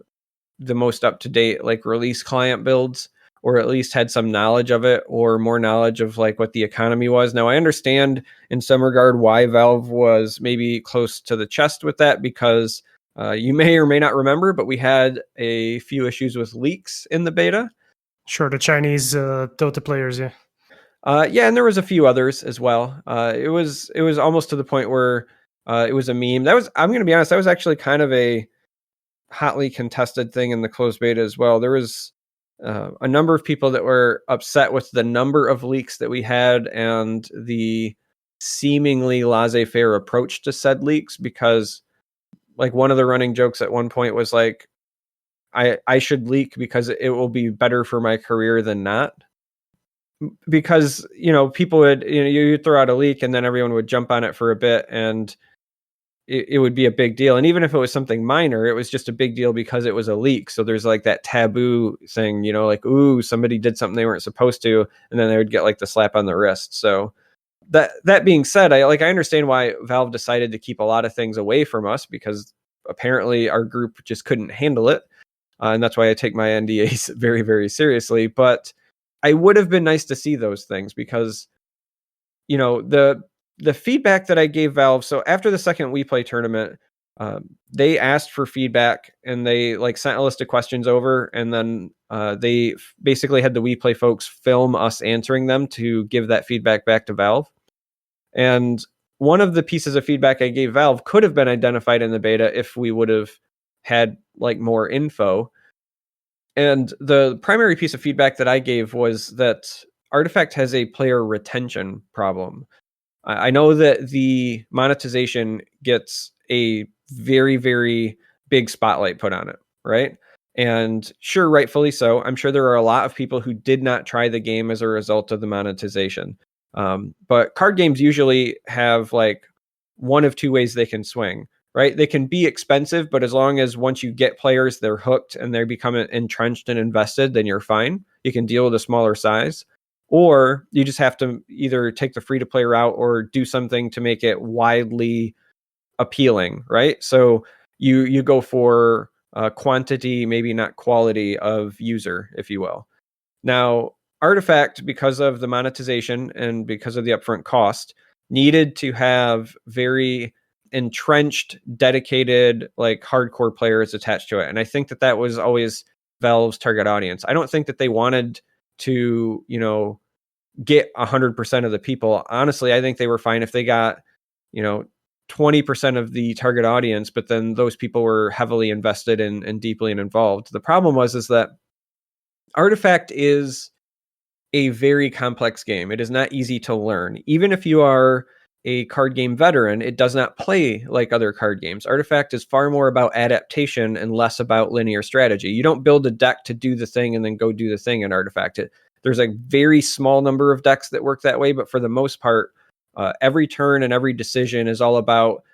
the most up-to-date like release client builds, or at least had some knowledge of it, or more knowledge of like what the economy was. Now, I understand in some regard why Valve was maybe close to the chest with that, because you may or may not remember, but we had a few issues with leaks in the beta. Sure, the Chinese Dota players, yeah. Yeah, and there was a few others as well. It was almost to the point where it was a meme. I'm going to be honest, that was actually kind of a hotly contested thing in the closed beta as well. There was a number of people that were upset with the number of leaks that we had and the seemingly laissez-faire approach to said leaks, because like one of the running jokes at one point was like, I should leak because it will be better for my career than not. Because people would you throw out a leak and then everyone would jump on it for a bit, and it would be a big deal. And even if it was something minor, it was just a big deal because it was a leak. So there's like that taboo thing, like, ooh, somebody did something they weren't supposed to, and then they would get like the slap on the wrist. So that being said, I understand why Valve decided to keep a lot of things away from us, because apparently our group just couldn't handle it, and that's why I take my NDAs very, very seriously. But I would have been nice to see those things, because, the feedback that I gave Valve. So after the second WePlay tournament, they asked for feedback, and they like sent a list of questions over, and then they basically had the WePlay folks film us answering them to give that feedback back to Valve. And one of the pieces of feedback I gave Valve could have been identified in the beta if we would have had like more info. And the primary piece of feedback that I gave was that Artifact has a player retention problem. I know that the monetization gets a very, very big spotlight put on it. right? And sure, rightfully so. I'm sure there are a lot of people who did not try the game as a result of the monetization. But card games usually have like one of two ways they can swing, right? They can be expensive, but as long as once you get players, they're hooked and they become entrenched and invested, then you're fine. You can deal with a smaller size. Or you just have to either take the free to play route or do something to make it widely appealing, right? So you go for quantity, maybe not quality of user, if you will. Now, Artifact, because of the monetization and because of the upfront cost, needed to have very entrenched, dedicated, like hardcore players attached to it. And I think that was always Valve's target audience. I don't think that they wanted to, get 100% of the people. Honestly, I think they were fine if they got, 20% of the target audience, but then those people were heavily invested and deeply involved. The problem is that Artifact is a very complex game. It is not easy to learn. Even if you are a card game veteran, it does not play like other card games. Artifact is far more about adaptation and less about linear strategy. You don't build a deck to do the thing and then go do the thing in Artifact. There's a very small number of decks that work that way, but for the most part, every turn and every decision is all about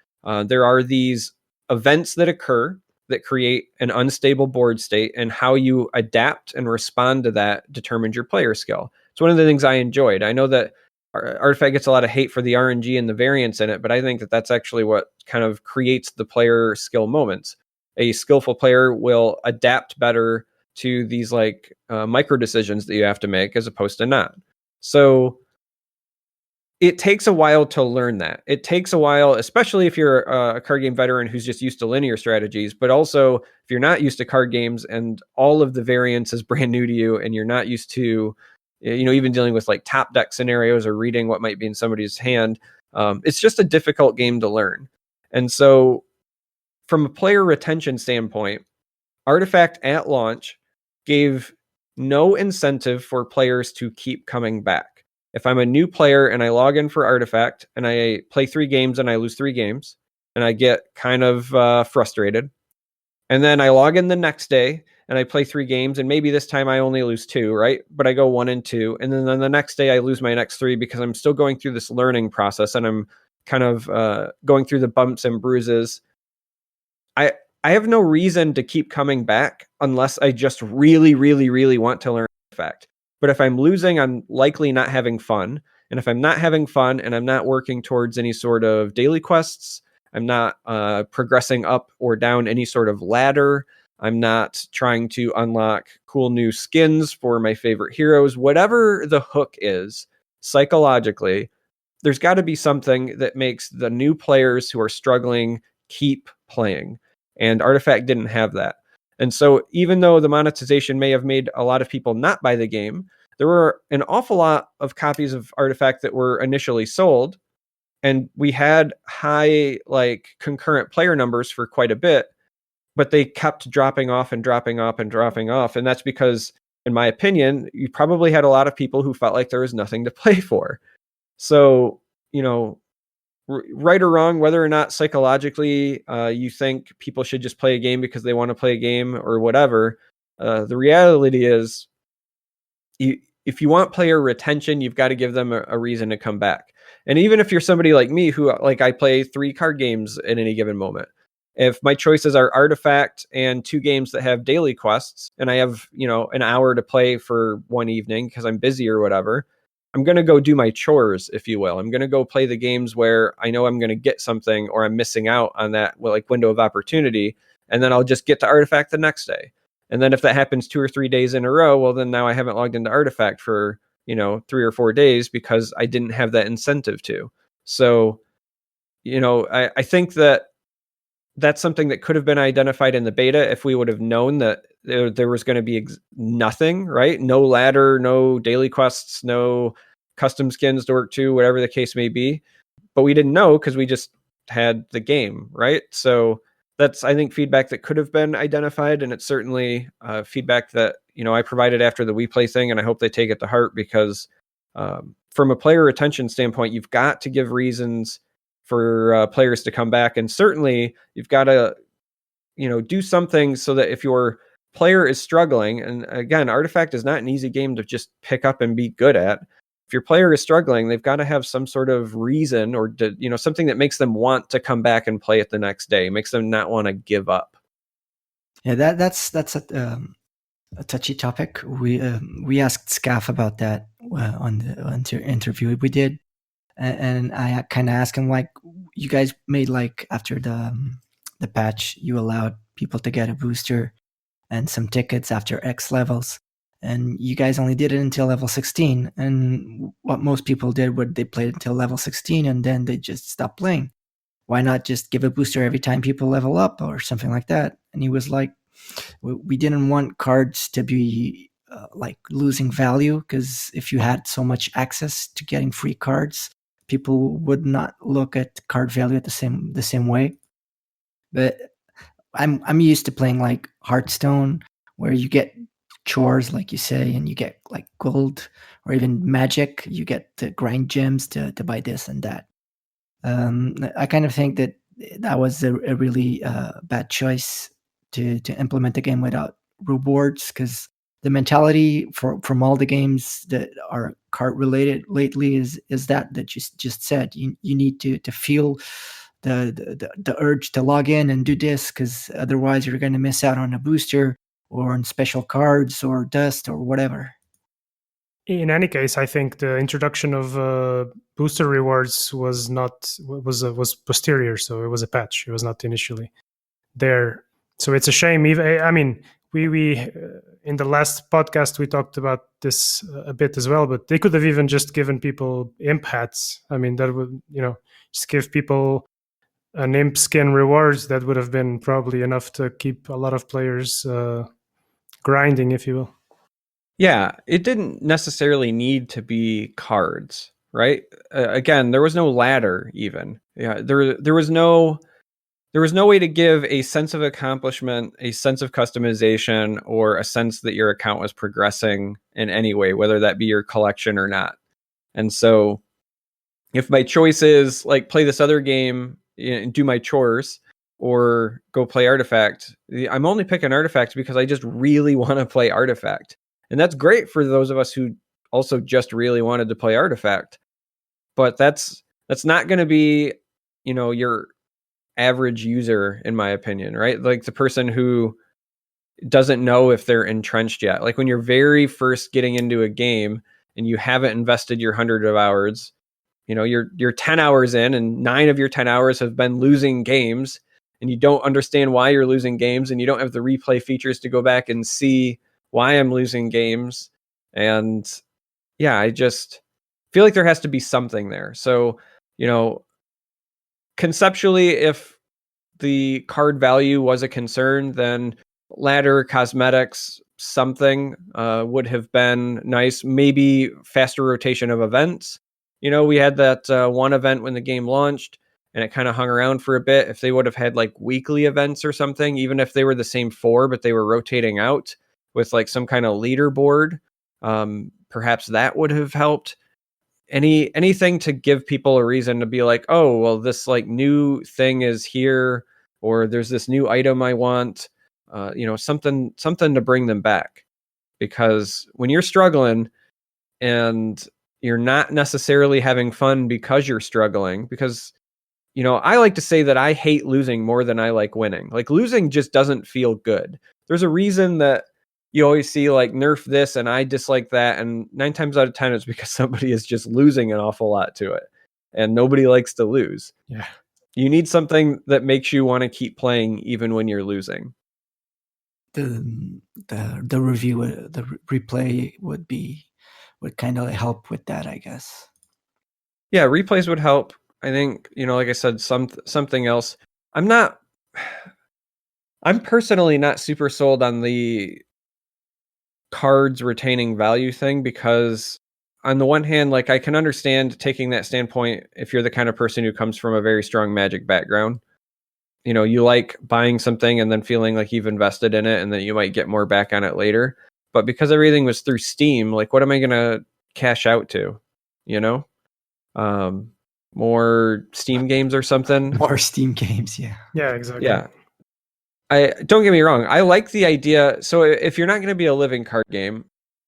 there are these events that occur that create an unstable board state, and how you adapt and respond to that determines your player skill. It's one of the things I enjoyed. I know that Artifact gets a lot of hate for the RNG and the variance in it, but I think that that's actually what kind of creates the player skill moments. A skillful player will adapt better to these like micro decisions that you have to make as opposed to not. So it takes a while to learn that. It takes a while, especially if you're a card game veteran who's just used to linear strategies, but also if you're not used to card games and all of the variance is brand new to you and you're not used to, even dealing with like top deck scenarios or reading what might be in somebody's hand. It's just a difficult game to learn. And so from a player retention standpoint, Artifact at launch gave no incentive for players to keep coming back. If I'm a new player and I log in for Artifact and I play 3 games and I lose 3 games and I get kind of frustrated, and then I log in the next day and I play 3 games and maybe this time I only lose 2, right? But I go 1 and 2. And then the next day I lose my next 3 because I'm still going through this learning process and I'm kind of going through the bumps and bruises. I have no reason to keep coming back unless I just really, really, really want to learn Artifact. But if I'm losing, I'm likely not having fun. And if I'm not having fun and I'm not working towards any sort of daily quests, I'm not progressing up or down any sort of ladder, I'm not trying to unlock cool new skins for my favorite heroes, whatever the hook is, psychologically, there's got to be something that makes the new players who are struggling keep playing. And Artifact didn't have that. And so even though the monetization may have made a lot of people not buy the game, there were an awful lot of copies of Artifact that were initially sold. And we had high like concurrent player numbers for quite a bit, but they kept dropping off and dropping off and dropping off. And that's because, in my opinion, you probably had a lot of people who felt like there was nothing to play for. So, right or wrong, whether or not psychologically you think people should just play a game because they want to play a game or whatever, the reality is if you want player retention, you've got to give them a reason to come back. And even if you're somebody like me who I play 3 card games at any given moment, if my choices are Artifact and 2 games that have daily quests and I have an hour to play for one evening because I'm busy or whatever, I'm going to go do my chores, if you will. I'm going to go play the games where I know I'm going to get something or I'm missing out on that window of opportunity. And then I'll just get to Artifact the next day. And then if that happens 2 or 3 days in a row, well, then now I haven't logged into Artifact for, 3 or 4 days because I didn't have that incentive to. So, I think that that's something that could have been identified in the beta if we would have known that there was going to be nothing, right? No ladder, no daily quests, no custom skins to work to, whatever the case may be. But we didn't know because we just had the game, right? So that's, I think, feedback that could have been identified. And it's certainly feedback that, I provided after the WePlay thing. And I hope they take it to heart because from a player retention standpoint, you've got to give reasons for players to come back. And certainly you've got to do something so that if your player is struggling, and again, Artifact is not an easy game to just pick up and be good at. If your player is struggling, they've got to have some sort of reason or something that makes them want to come back and play it the next day, makes them not want to give up. Yeah, that's a touchy topic. We asked Scaff about that on the interview we did, and I kind of asked him, like, you guys made, like, after the patch, you allowed people to get a booster and some tickets after X levels, and you guys only did it until level 16. And what most people did was they played until level 16 and then they just stopped playing. Why not just give a booster every time people level up or something like that? And he was like, we didn't want cards to be like losing value, because if you had so much access to getting free cards, people would not look at card value at the same way. But I'm used to playing like Hearthstone, where you get chores, like you say, and you get like gold, or even Magic, you get to grind gems to buy this and that. I kind of think that was a really bad choice to implement the game without rewards, because the mentality from all the games that are card related lately is that you just said. You need to feel the urge to log in and do this, because otherwise you're going to miss out on a booster or on special cards or dust or whatever. In any case, I think the introduction of booster rewards was posterior, so it was a patch. It was not initially there. So it's a shame. I mean, we in the last podcast we talked about this a bit as well, but they could have even just given people imp hats. I mean, that would just give people an imp skin rewards. That would have been probably enough to keep a lot of players grinding, if you will. Yeah, it didn't necessarily need to be cards, right? Again, there was no ladder even. Yeah, there was no way to give a sense of accomplishment, a sense of customization, or a sense that your account was progressing in any way, whether that be your collection or not. And so if my choice is like play this other game and do my chores, or go play Artifact, I'm only picking Artifact because I just really want to play Artifact. And that's great for those of us who also just really wanted to play Artifact. But that's not going to be, your average user, in my opinion, right? Like the person who doesn't know if they're entrenched yet. Like when you're very first getting into a game and you haven't invested your 100 of hours, you're 10 hours in and 9 of your 10 hours have been losing games, and you don't understand why you're losing games, and you don't have the replay features to go back and see why I'm losing games. And yeah, I just feel like there has to be something there. So, conceptually, if the card value was a concern, then ladder, cosmetics, something would have been nice. Maybe faster rotation of events. We had that one event when the game launched, and it kind of hung around for a bit. If they would have had like weekly events or something, even if they were the same 4, but they were rotating out with like some kind of leaderboard, perhaps that would have helped. Anything to give people a reason to be like, oh, well, this like new thing is here, or there's this new item I want, something to bring them back. Because when you're struggling and you're not necessarily having fun because you're struggling, because I like to say that I hate losing more than I like winning. Like losing just doesn't feel good. There's a reason that you always see like nerf this and I dislike that, and 9 times out of 10 it's because somebody is just losing an awful lot to it, and nobody likes to lose. Yeah, you need something that makes you want to keep playing even when you're losing. The review, the replay would kind of help with that, I guess. Yeah, replays would help. I think, like I said, something else. I'm personally not super sold on the cards retaining value thing, because on the one hand, like I can understand taking that standpoint if you're the kind of person who comes from a very strong Magic background. You like buying something and then feeling like you've invested in it and that you might get more back on it later. But because everything was through Steam, like what am I going to cash out to? More Steam games or something? More Steam games, yeah. Yeah, exactly. Yeah. don't get me wrong. I like the idea. So if you're not going to be a living card game,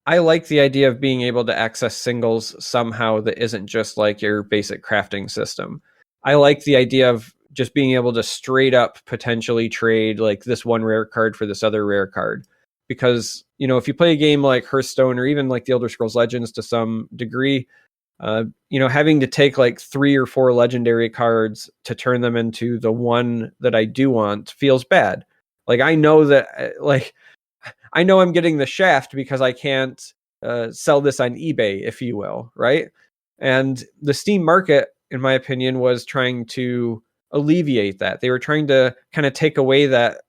I like the idea of being able to access singles somehow that isn't just like your basic crafting system. I like the idea of just being able to straight up potentially trade like this one rare card for this other rare card. Because, you know, if you play a game like Hearthstone or even like the Elder Scrolls Legends to some degree, you know, having to take like 3 or 4 legendary cards to turn them into the one that I do want feels bad. Like I know that, like, I know I'm getting the shaft because I can't sell this on eBay, if you will, right? And the Steam market, in my opinion, was trying to alleviate that. They were trying to kind of take away that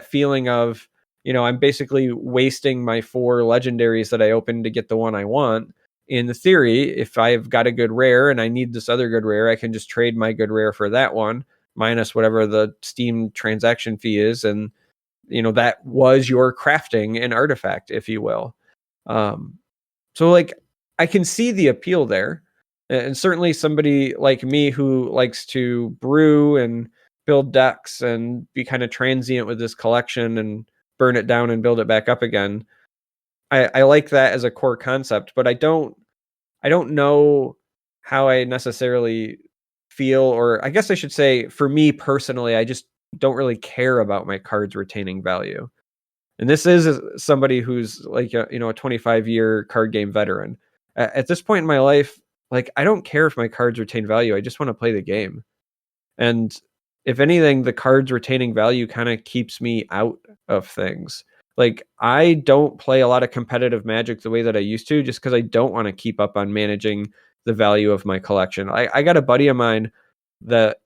feeling of, you know, I'm basically wasting my 4 legendaries that I opened to get the one I want. In the theory, if I've got a good rare and I need this other good rare, I can just trade my good rare for that one, minus whatever the Steam transaction fee is. And, you know, that was your crafting an artifact, if you will. So like, I can see the appeal there. And certainly somebody like me who likes to brew and build decks and be kind of transient with this collection and burn it down and build it back up again. I like that as a core concept, but I don't know how I necessarily feel, or I guess I should say for me personally, I just don't really care about my cards retaining value. And this is somebody who's like a 25-year card game veteran. At this point in my life, like I don't care if my cards retain value. I just want to play the game. And if anything, the cards retaining value kind of keeps me out of things. Like I don't play a lot of competitive Magic the way that I used to, just because I don't want to keep up on managing the value of my collection. I got a buddy of mine that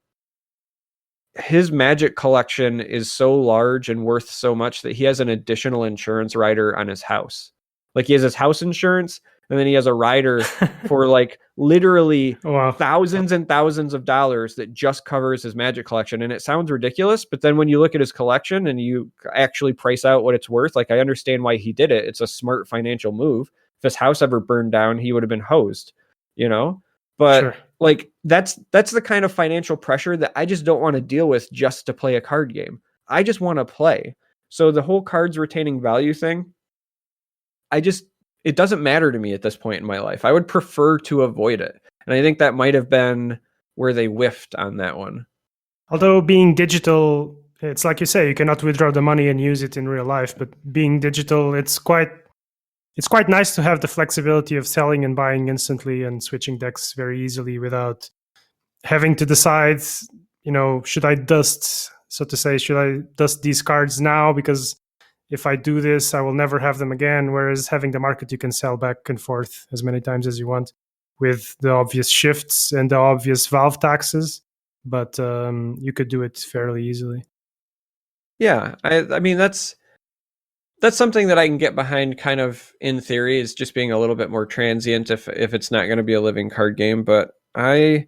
his Magic collection is so large and worth so much that he has an additional insurance rider on his house. Like he has his house insurance, and then he has a rider for like literally thousands and thousands of dollars that just covers his Magic collection. And it sounds ridiculous, but then when you look at his collection and you actually price out what it's worth, like I understand why he did it. It's a smart financial move. If his house ever burned down, he would have been hosed, you know? But sure. Like that's the kind of financial pressure that I just don't want to deal with just to play a card game. I just want to play. So the whole cards retaining value thing, it doesn't matter to me at this point in my life. I would prefer to avoid it. And I think that might have been where they whiffed on that one. Although being digital, it's like you say, you cannot withdraw the money and use it in real life. But being digital, it's quite nice to have the flexibility of selling and buying instantly and switching decks very easily without having to decide, you know, should I dust these cards now? Because if I do this, I will never have them again. Whereas having the market, you can sell back and forth as many times as you want with the obvious shifts and the obvious Valve taxes. But you could do it fairly easily. Yeah, I mean, that's something that I can get behind kind of in theory, is just being a little bit more transient if it's not going to be a living card game. But I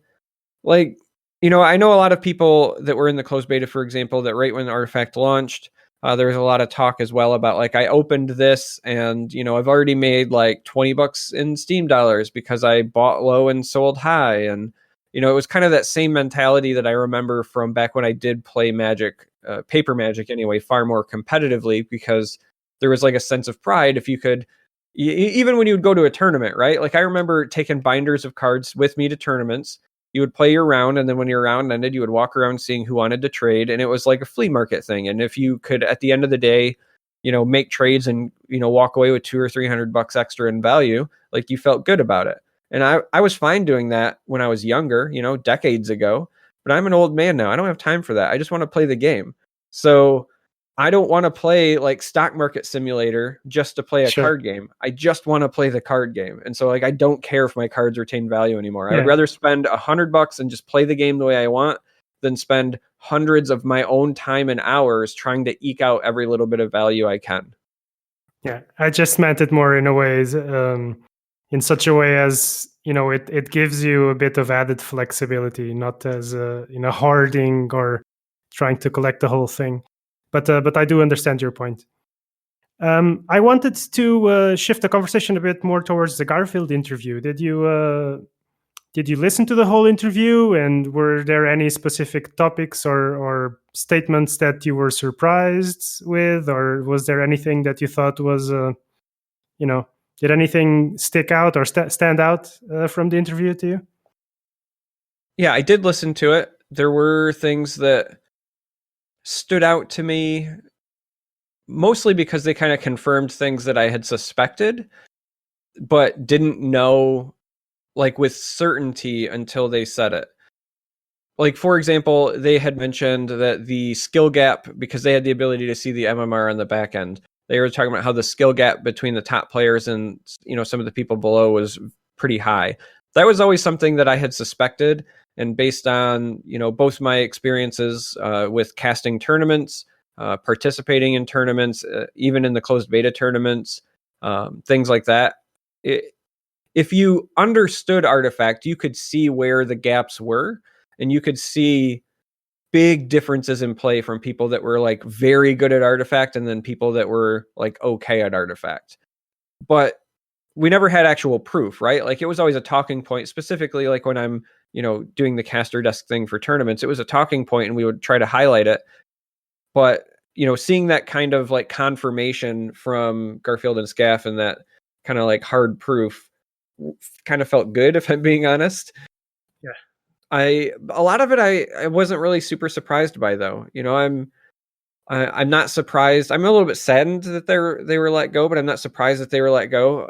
like, you know, I know a lot of people that were in the closed beta, for example, that right when the artifact launched, there was a lot of talk as well about like, I opened this and, you know, I've already made like $20 in Steam dollars because I bought low and sold high. And, you know, it was kind of that same mentality that I remember from back when I did play Magic, paper Magic anyway, far more competitively, because there was like a sense of pride if you could, even when you would go to a tournament, right? Like I remember taking binders of cards with me to tournaments. You would play your round, and then when your round ended, you would walk around seeing who wanted to trade, and it was like a flea market thing. And if you could, at the end of the day, you know, make trades and, you know, walk away with $200 or $300 extra in value, like you felt good about it. And I was fine doing that when I was younger, you know, decades ago. But I'm an old man now. I don't have time for that. I just want to play the game. So I don't want to play like Stock Market Simulator just to play a card game. I just want to play the card game. And so like, I don't care if my cards retain value anymore. Yeah. I would rather spend $100 and just play the game the way I want than spend hundreds of my own time and hours trying to eke out every little bit of value I can. Yeah, I just meant it more in a way, in such a way as, you know, it gives you a bit of added flexibility, not as hoarding or trying to collect the whole thing. But I do understand your point. I wanted to shift the conversation a bit more towards the Garfield interview. Did you did you listen to the whole interview, and were there any specific topics or statements that you were surprised with, or was there anything that you thought was, did anything stick out or stand out from the interview to you? Yeah, I did listen to it. There were things that stood out to me, mostly because they kind of confirmed things that I had suspected, but didn't know like with certainty until they said it. Like, for example, they had mentioned that the skill gap, because they had the ability to see the MMR on the back end, they were talking about how the skill gap between the top players and, some of the people below was pretty high. That was always something that I had suspected. And based on, both my experiences with casting tournaments, participating in tournaments, even in the closed beta tournaments, things like that, if you understood Artifact, you could see where the gaps were, and you could see big differences in play from people that were like very good at Artifact and then people that were like okay at Artifact. But we never had actual proof, right? Like, it was always a talking point, specifically like when I'm, doing the caster desk thing for tournaments, it was a talking point and we would try to highlight it. But, seeing that kind of like confirmation from Garfield and Scaff and that kind of like hard proof kind of felt good, if I'm being honest. Yeah. A lot of it I wasn't really super surprised by, though. I'm not surprised. I'm a little bit saddened that they were let go, but I'm not surprised that they were let go.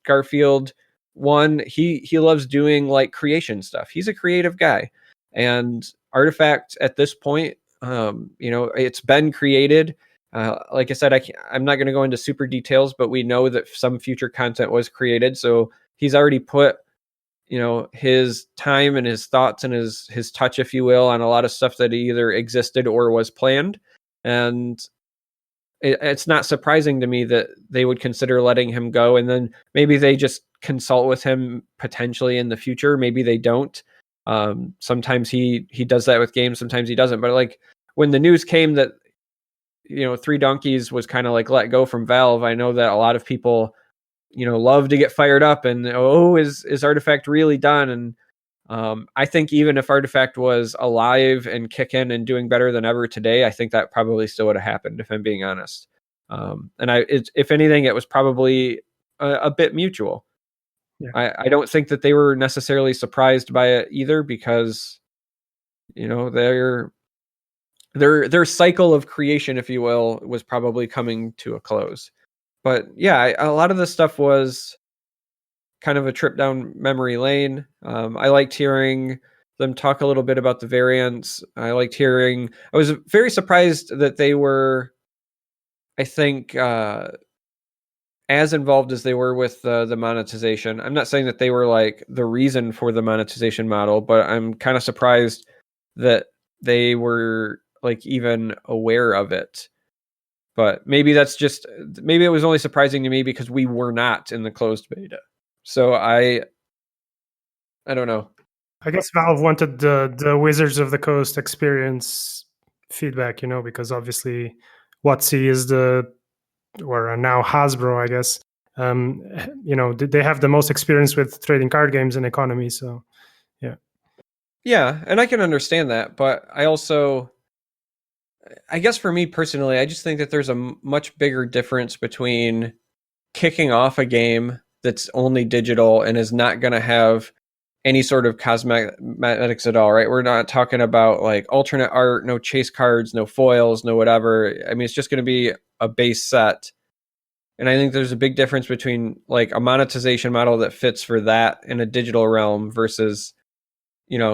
Garfield, one, he loves doing like creation stuff. He's a creative guy, and Artifact at this point, it's been created. Like I said, I'm not going to go into super details, but we know that some future content was created. So he's already put, his time and his thoughts and his touch, if you will, on a lot of stuff that either existed or was planned. And it's not surprising to me that they would consider letting him go. And then maybe they just consult with him potentially in the future. Maybe they don't. Sometimes he does that with games. Sometimes he doesn't. But like when the news came that, Three Donkeys was kind of like let go from Valve, I know that a lot of people, love to get fired up and, is Artifact really done? And I think even if Artifact was alive and kicking and doing better than ever today, I think that probably still would have happened, if I'm being honest. And if anything, it was probably a bit mutual. Yeah. I don't think that they were necessarily surprised by it either, because, their cycle of creation, if you will, was probably coming to a close. But yeah, a lot of this stuff was kind of a trip down memory lane. I liked hearing them talk a little bit about the variants. I was very surprised that they were, I think, as involved as they were with the monetization. I'm not saying that they were like the reason for the monetization model, but I'm kind of surprised that they were like even aware of it. But maybe it was only surprising to me because we were not in the closed beta. So I don't know. I guess Valve wanted the Wizards of the Coast experience feedback, because obviously WotC is or now Hasbro, I guess. They have the most experience with trading card games and economy. So, yeah. Yeah, and I can understand that, but I guess for me personally, I just think that there's a much bigger difference between kicking off a game that's only digital and is not going to have any sort of cosmetics at all, right? We're not talking about like alternate art, no chase cards, no foils, no whatever. I mean, it's just going to be a base set. And I think there's a big difference between like a monetization model that fits for that in a digital realm versus,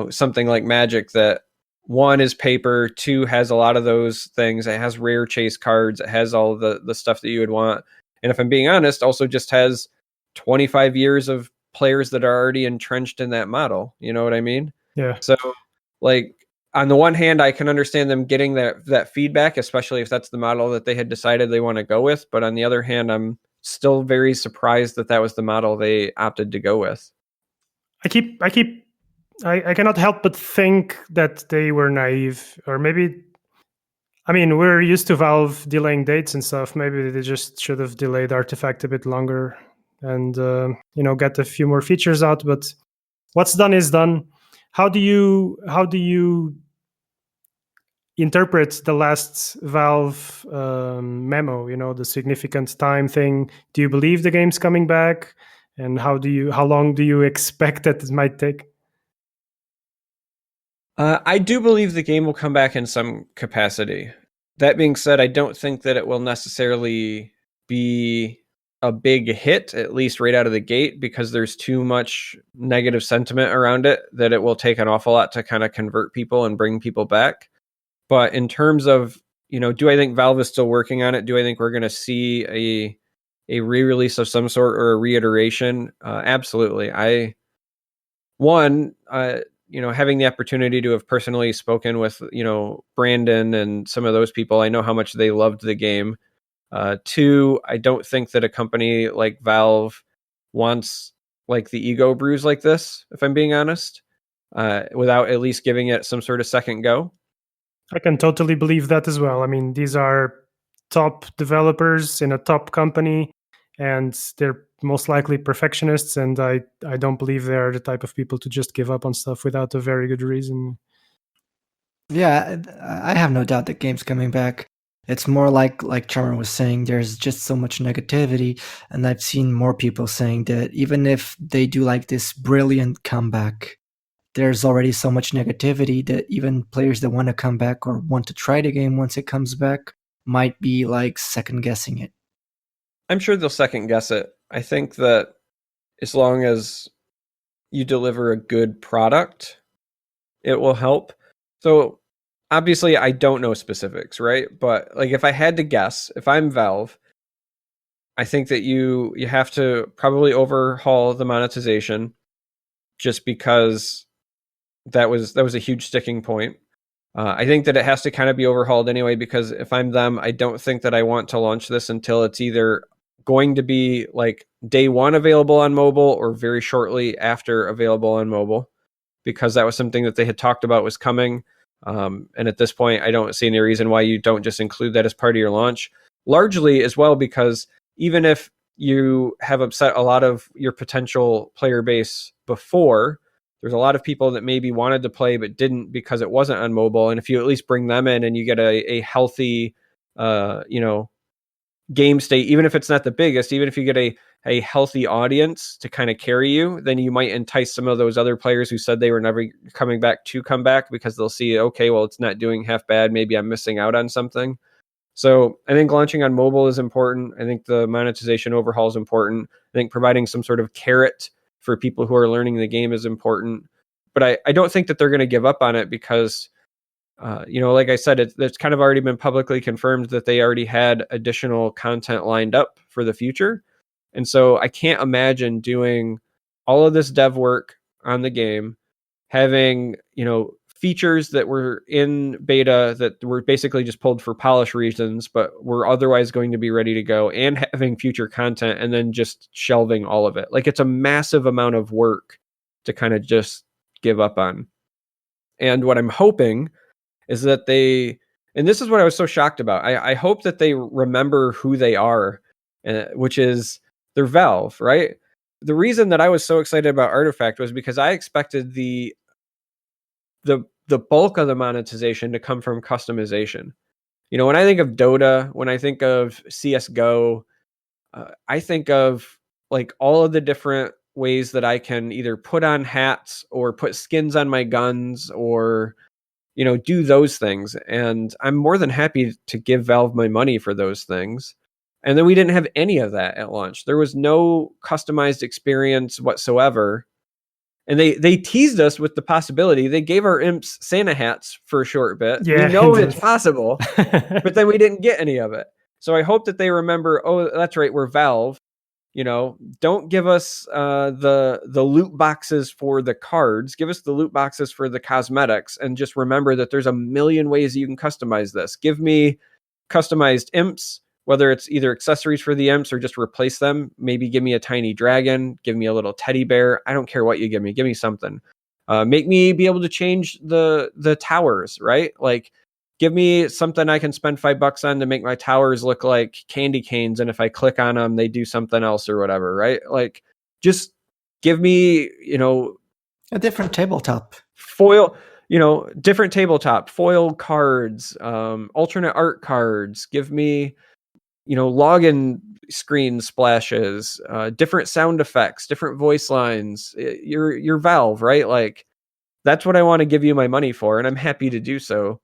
something like Magic that, one, is paper, two, has a lot of those things. It has rare chase cards. It has all of the stuff that you would want. And if I'm being honest, also just has 25 years of players that are already entrenched in that model. You know what I mean? Yeah. So like on the one hand, I can understand them getting that feedback, especially if that's the model that they had decided they want to go with. But on the other hand, I'm still very surprised that was the model they opted to go with. I cannot help but think that they were naive, or maybe, I mean, we're used to Valve delaying dates and stuff. Maybe they just should have delayed Artifact a bit longer and, get a few more features out. But what's done is done. How do you interpret the last Valve memo? You know, the significant time thing. Do you believe the game's coming back? And how long do you expect that it might take? I do believe the game will come back in some capacity. That being said, I don't think that it will necessarily be a big hit, at least right out of the gate, because there's too much negative sentiment around it that it will take an awful lot to kind of convert people and bring people back. But in terms of, do I think Valve is still working on it? Do I think we're going to see a re-release of some sort or a reiteration? Absolutely. Having the opportunity to have personally spoken with, Brandon and some of those people, I know how much they loved the game. Two, I don't think that a company like Valve wants like the ego bruise like this, if I'm being honest, without at least giving it some sort of second go. I can totally believe that as well. I mean, these are top developers in a top company, and they're most likely perfectionists, and I don't believe they are the type of people to just give up on stuff without a very good reason. Yeah, I have no doubt that game's coming back. It's more like Charm3r was saying, there's just so much negativity, and I've seen more people saying that even if they do like this brilliant comeback, there's already so much negativity that even players that want to come back or want to try the game once it comes back might be like second guessing it. I'm sure they'll second guess it. I think that as long as you deliver a good product, it will help. So obviously I don't know specifics, right? But like if I had to guess, if I'm Valve, I think that you have to probably overhaul the monetization, just because that was a huge sticking point. I think that it has to kind of be overhauled anyway, because if I'm them, I don't think that I want to launch this until it's either going to be like day one available on mobile or very shortly after available on mobile, because that was something that they had talked about was coming. And at this point, I don't see any reason why you don't just include that as part of your launch. Largely as well, because even if you have upset a lot of your potential player base before, there's a lot of people that maybe wanted to play but didn't because it wasn't on mobile. And if you at least bring them in and you get a healthy, game state, even if it's not the biggest, even if you get a healthy audience to kind of carry you, then you might entice some of those other players who said they were never coming back to come back, because they'll see, okay, well, it's not doing half bad. Maybe I'm missing out on something. So I think launching on mobile is important. I think the monetization overhaul is important. I think providing some sort of carrot for people who are learning the game is important. But I don't think that they're going to give up on it, because like I said, it's kind of already been publicly confirmed that they already had additional content lined up for the future. And so I can't imagine doing all of this dev work on the game, having, features that were in beta that were basically just pulled for polish reasons, but were otherwise going to be ready to go, and having future content, and then just shelving all of it. Like, it's a massive amount of work to kind of just give up on. And what I'm hoping is that and this is what I was so shocked about, I hope that they remember who they are, which is they're Valve, right? The reason that I was so excited about Artifact was because I expected the bulk of the monetization to come from customization. When I think of Dota, when I think of CSGO, I think of like all of the different ways that I can either put on hats or put skins on my guns, or do those things. And I'm more than happy to give Valve my money for those things. And then we didn't have any of that at launch. There was no customized experience whatsoever. And they teased us with the possibility. They gave our imps Santa hats for a short bit. Yeah, we know it's possible, but then we didn't get any of it. So I hope that they remember, oh, that's right, we're Valve. Don't give us the loot boxes for the cards. Give us the loot boxes for the cosmetics, and just remember that there's a million ways you can customize this. Give me customized imps, whether it's either accessories for the imps or just replace them. Maybe give me a tiny dragon, give me a little teddy bear. I don't care what you give me something. Make me be able to change the towers, right? Like, give me something I can spend $5 on to make my towers look like candy canes, and if I click on them, they do something else or whatever, right? Like, just give me, A different tabletop. Foil, different tabletop, foil cards, alternate art cards. Give me, login screen splashes, different sound effects, different voice lines. You're Valve, right? Like, that's what I want to give you my money for, and I'm happy to do so.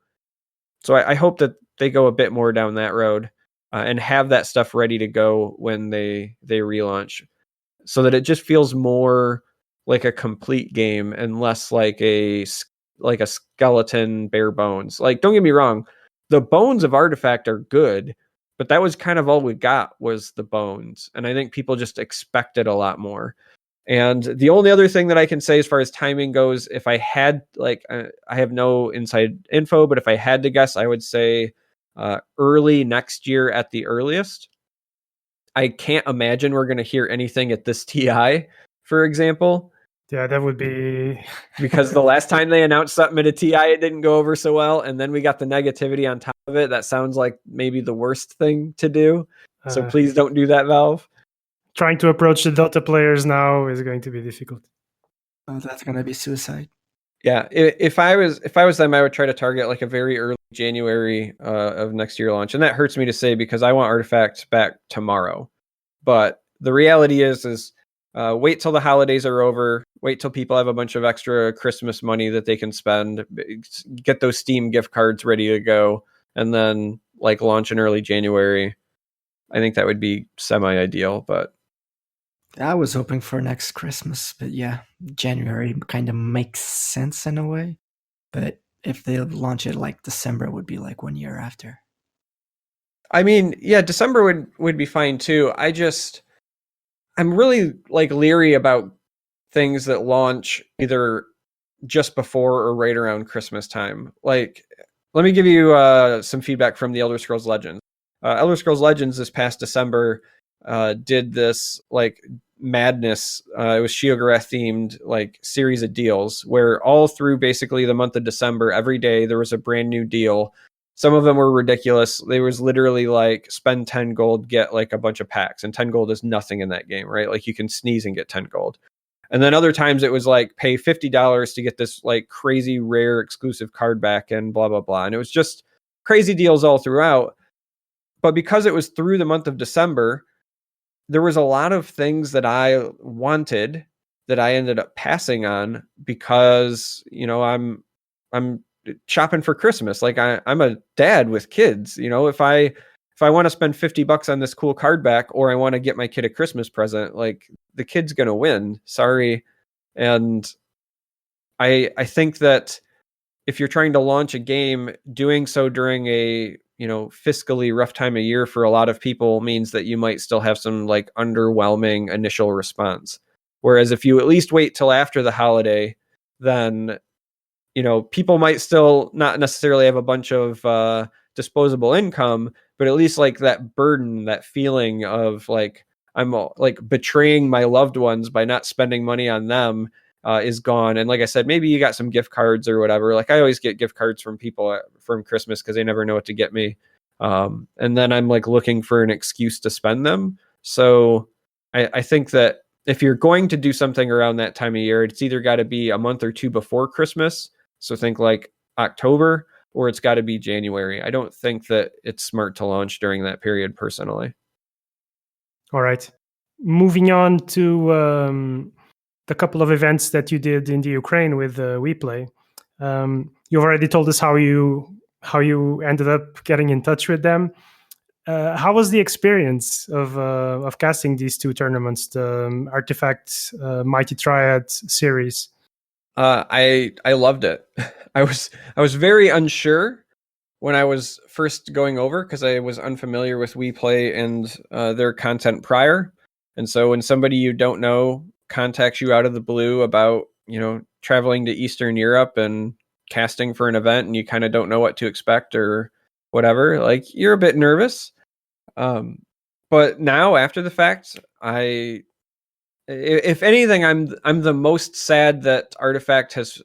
So I hope that they go a bit more down that road and have that stuff ready to go when they relaunch, so that it just feels more like a complete game and less like a skeleton bare bones. Like, don't get me wrong, the bones of Artifact are good, but that was kind of all we got was the bones, and I think people just expected a lot more. And the only other thing that I can say as far as timing goes, if I had, I have no inside info, but if I had to guess, I would say early next year at the earliest. I can't imagine we're going to hear anything at this TI, for example. Yeah, that would be... because the last time they announced something at a TI, it didn't go over so well. And then we got the negativity on top of it. That sounds like maybe the worst thing to do. So please don't do that, Valve. Trying to approach the Dota players now is going to be difficult. Oh, that's going to be suicide. Yeah, if I was them, I would try to target like a very early January of next year launch, and that hurts me to say because I want Artifact back tomorrow. But the reality is wait till the holidays are over. Wait till people have a bunch of extra Christmas money that they can spend. Get those Steam gift cards ready to go, and then like launch in early January. I think that would be semi-ideal, but. I was hoping for next Christmas, but yeah, January kind of makes sense in a way. But if they launch it like December, it would be like 1 year after. I mean, yeah, December would be fine too. I'm really like leery about things that launch either just before or right around Christmas time. Like, let me give you some feedback from the Elder Scrolls Legends. Elder Scrolls Legends this past December did this like madness. It was Sheogorath themed like series of deals where all through basically the month of December, every day there was a brand new deal. Some of them were ridiculous. There was literally like spend 10 gold, get like a bunch of packs, and 10 gold is nothing in that game, right? Like you can sneeze and get 10 gold. And then other times it was like pay $50 to get this like crazy rare exclusive card back and blah, blah, blah. And it was just crazy deals all throughout. But because it was through the month of December, there was a lot of things that I wanted that I ended up passing on because, I'm shopping for Christmas. Like I'm a dad with kids, if I want to spend $50 on this cool card back, or I want to get my kid a Christmas present, like the kid's going to win. Sorry. And I think that if you're trying to launch a game, doing so during a, fiscally rough time of year for a lot of people means that you might still have some like underwhelming initial response. Whereas if you at least wait till after the holiday, then, people might still not necessarily have a bunch of disposable income, but at least like that burden, that feeling of like, I'm like betraying my loved ones by not spending money on them is gone. And like I said, maybe you got some gift cards or whatever. Like I always get gift cards from people from Christmas because they never know what to get me. And then I'm like looking for an excuse to spend them. So I think that if you're going to do something around that time of year, it's either got to be a month or two before Christmas. So think like October, or it's got to be January. I don't think that it's smart to launch during that period personally. All right. Moving on to the couple of events that you did in the Ukraine with WePlay. You've already told us how you ended up getting in touch with them. How was the experience of casting these two tournaments, the Artifact Mighty Triad series? I loved it. I was very unsure when I was first going over because I was unfamiliar with WePlay and their content prior. And so when somebody you don't know contacts you out of the blue about, traveling to Eastern Europe and casting for an event and you kind of don't know what to expect or whatever, like you're a bit nervous. But now after the fact, if anything, I'm the most sad that Artifact has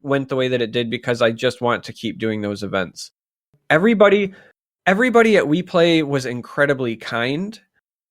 went the way that it did because I just want to keep doing those events. Everybody at WePlay was incredibly kind.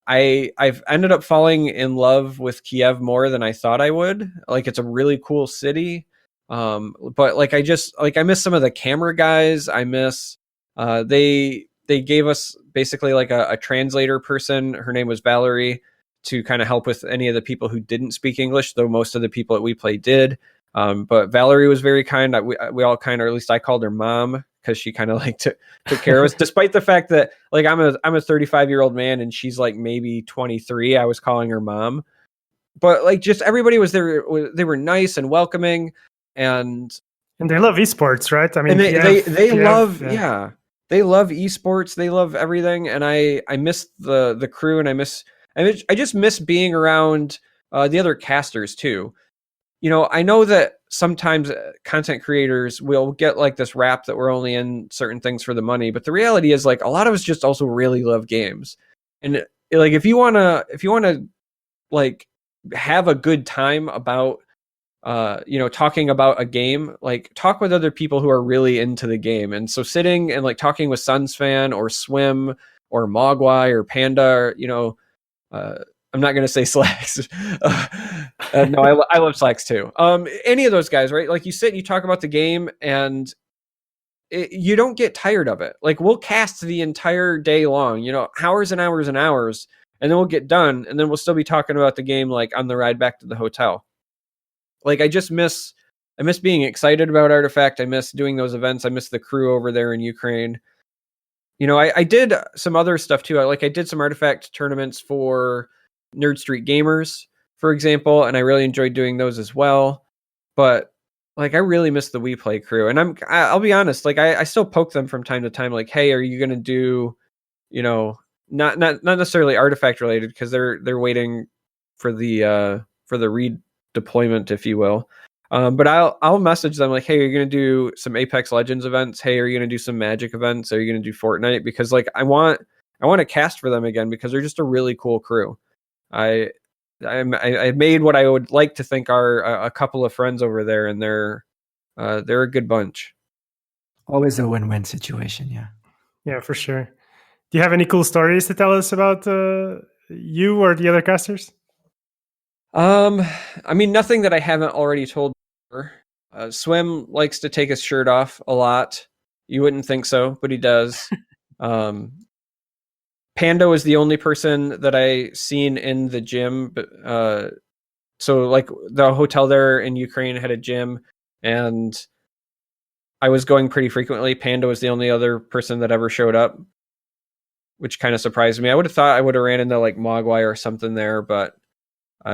I've ended up falling in love with Kiev more than I thought I would. Like, it's a really cool city. But like, I miss some of the camera guys. I miss, they gave us basically like a translator person. Her name was Valerie, to kind of help with any of the people who didn't speak English, though most of the people at WePlay did. But Valerie was very kind. We all kind of, or at least I called her mom, because she kind of like took care of us, despite the fact that like I'm a 35-year-old man and she's like maybe 23. I was calling her mom, but like just everybody was there. They were nice and welcoming, and they love esports, right? I mean, and they Kiev, love they love esports. They love everything, and I miss the crew, and I just miss being around the other casters too. You know, I know that sometimes content creators will get like this rap that we're only in certain things for the money, but the reality is like a lot of us just also really love games. And like, if you want to like have a good time about, talking about a game, like talk with other people who are really into the game. And so sitting and like talking with Sunsfan or Swim or Mogwai or Panda, I'm not going to say Slacks. No, I love Slacks too. Any of those guys, right? Like, you sit and you talk about the game, and you don't get tired of it. Like, we'll cast the entire day long, hours and hours and hours, and then we'll get done, and then we'll still be talking about the game, like on the ride back to the hotel. Like, I miss being excited about Artifact. I miss doing those events. I miss the crew over there in Ukraine. I did some other stuff too. I did some Artifact tournaments for Nerd Street Gamers, for example, and I really enjoyed doing those as well. But like, I really miss the WePlay crew, and I'll be honest, like I still poke them from time to time, like, hey, are you going to do, not necessarily Artifact related, because they're waiting for the redeployment, if you will. But I'll message them like, hey, are you going to do some Apex Legends events? Hey, are you going to do some Magic events? Are you going to do Fortnite? Because like, I want to cast for them again, because they're just a really cool crew. I made what I would like to think are a couple of friends over there, and they're a good bunch. Always a win-win situation, yeah. Yeah, for sure. Do you have any cool stories to tell us about you or the other casters? I mean, nothing that I haven't already told. Swim likes to take his shirt off a lot. You wouldn't think so, but he does. Pando is the only person that I seen in the gym. So like, the hotel there in Ukraine had a gym, and I was going pretty frequently. Pando was the only other person that ever showed up, which kind of surprised me. I would have thought I would have ran into like Mogwai or something there, but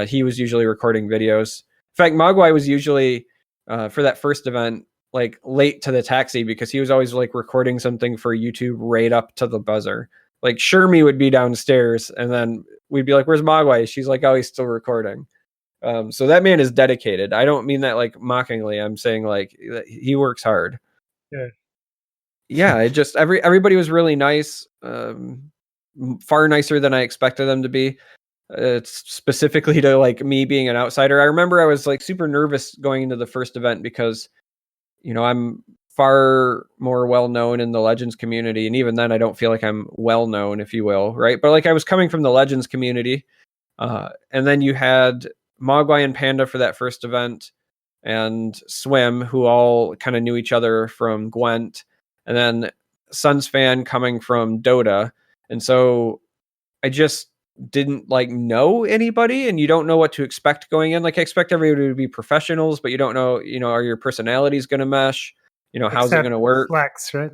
he was usually recording videos. In fact, Mogwai was usually for that first event like late to the taxi, because he was always like recording something for YouTube right up to the buzzer. Like, Shermie would be downstairs, and then we'd be like, where's Mogwai? She's like, oh, he's still recording. So that man is dedicated. I don't mean that like mockingly. I'm saying like he works hard. Yeah. It just, everybody was really nice. Far nicer than I expected them to be. It's specifically to like me being an outsider. I remember I was like super nervous going into the first event, because, I'm far more well-known in the Legends community. And even then I don't feel like I'm well-known, if you will. Right. But like, I was coming from the Legends community. And then you had Mogwai and Panda for that first event, and Swim, who all kind of knew each other from Gwent, and then Sunsfan coming from Dota. And so I just didn't like know anybody, and you don't know what to expect going in. Like, I expect everybody to be professionals, but you don't know, are your personalities going to mesh? How's it going to work? Slacks, right?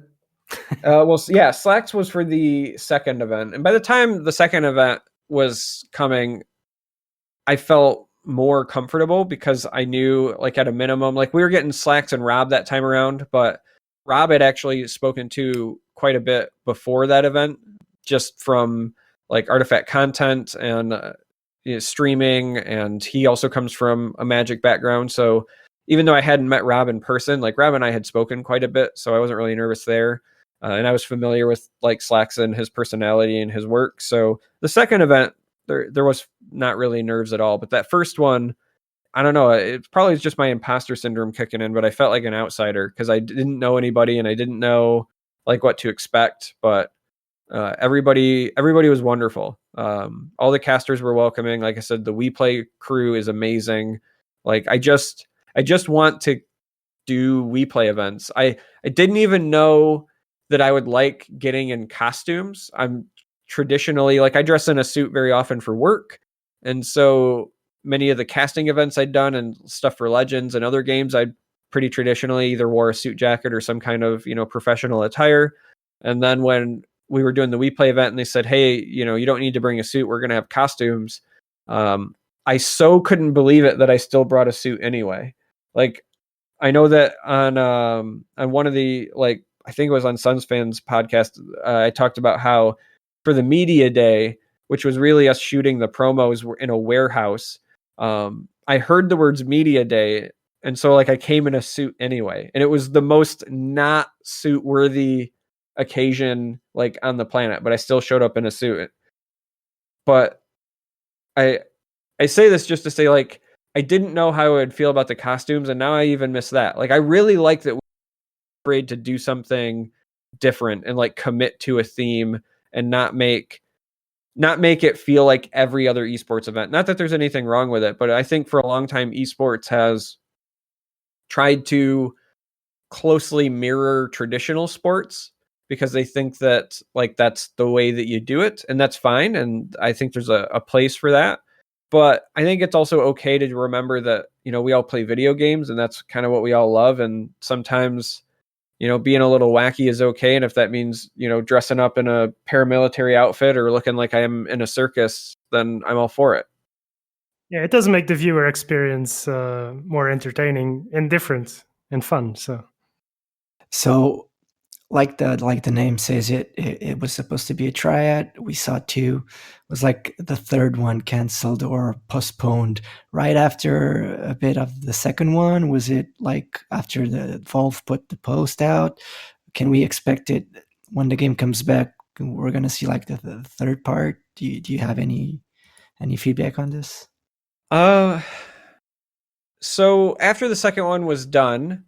Well, yeah, Slacks was for the second event. And by the time the second event was coming, I felt more comfortable, because I knew, like, at a minimum, like, we were getting Slacks and Rob that time around, but Rob had actually spoken to quite a bit before that event, just from like Artifact content and streaming. And he also comes from a Magic background. So even though I hadn't met Rob in person, like, Rob and I had spoken quite a bit, so I wasn't really nervous there. And I was familiar with like Slacks and his personality and his work. So the second event, there was not really nerves at all. But that first one, I don't know, it probably is just my imposter syndrome kicking in, but I felt like an outsider, because I didn't know anybody and I didn't know like what to expect. But everybody was wonderful. All the casters were welcoming. Like I said, the WePlay crew is amazing. Like I just want to do WePlay events. I didn't even know that I would like getting in costumes. I'm traditionally, like, I dress in a suit very often for work. And so many of the casting events I'd done and stuff for Legends and other games, I pretty traditionally either wore a suit jacket or some kind of, professional attire. And then when we were doing the WePlay event and they said, hey, you don't need to bring a suit, we're going to have costumes. I so couldn't believe it that I still brought a suit anyway. Like, I know that on one of the, like, I think it was on Suns Fans podcast, I talked about how for the media day, which was really us shooting the promos in a warehouse, I heard the words media day. And so, like, I came in a suit anyway. And it was the most not suit worthy occasion, like, on the planet, but I still showed up in a suit. But I say this just to say, like, I didn't know how I would feel about the costumes, and now I even miss that. Like, I really like that we're afraid to do something different and, like, commit to a theme and not make it feel like every other esports event. Not that there's anything wrong with it, but I think for a long time, esports has tried to closely mirror traditional sports because they think that, like, that's the way that you do it, and that's fine. And I think there's a place for that. But I think it's also okay to remember that, we all play video games and that's kind of what we all love. And sometimes, being a little wacky is okay. And if that means, dressing up in a paramilitary outfit or looking like I am in a circus, then I'm all for it. Yeah, it does make the viewer experience more entertaining and different and fun. So like the name says, it was supposed to be a triad. We saw 2. It was like the third one canceled or postponed right after a bit of the second one. Was it like after the Valve put the post out? Can we expect it when the game comes back? We're gonna see like the third part. Do you have any feedback on this? So after the second one was done,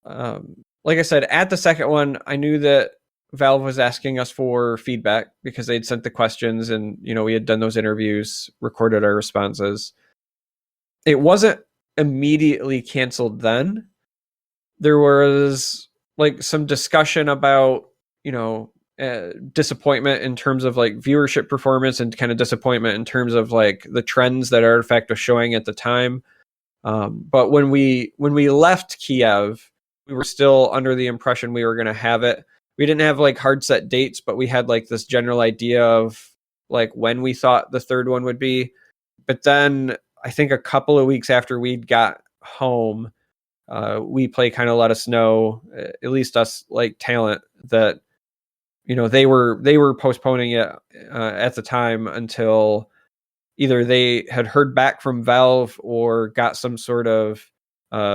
like I said, at the second one, I knew that Valve was asking us for feedback because they'd sent the questions and, we had done those interviews, recorded our responses. It wasn't immediately canceled then. There was, like, some discussion about, disappointment in terms of, like, viewership performance and kind of disappointment in terms of, like, the trends that Artifact was showing at the time. But when we left Kiev, we were still under the impression we were going to have it. We didn't have, like, hard set dates, but we had, like, this general idea of, like, when we thought the third one would be. But then I think a couple of weeks after we'd got home, WePlay kind of let us know, at least us, like, talent, that, they were postponing it at the time until either they had heard back from Valve or got some sort of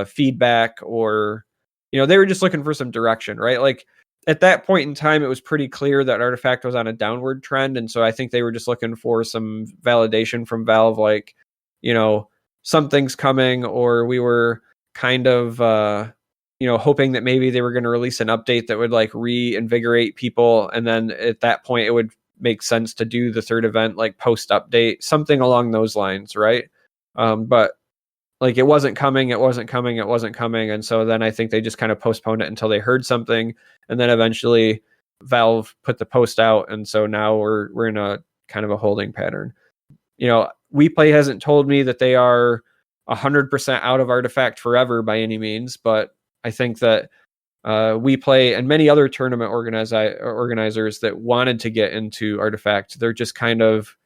feedback, or, they were just looking for some direction, right? Like, at that point in time, it was pretty clear that Artifact was on a downward trend. And so I think they were just looking for some validation from Valve, like, something's coming, or we were kind of, hoping that maybe they were going to release an update that would, like, reinvigorate people. And then at that point, it would make sense to do the third event, like, post update, something along those lines. Right. But, like, it wasn't coming. And so then I think they just kind of postponed it until they heard something. And then eventually Valve put the post out. And so now we're in a kind of a holding pattern. WePlay hasn't told me that they are 100% out of Artifact forever by any means, but I think that WePlay and many other tournament organizers that wanted to get into Artifact, they're just kind of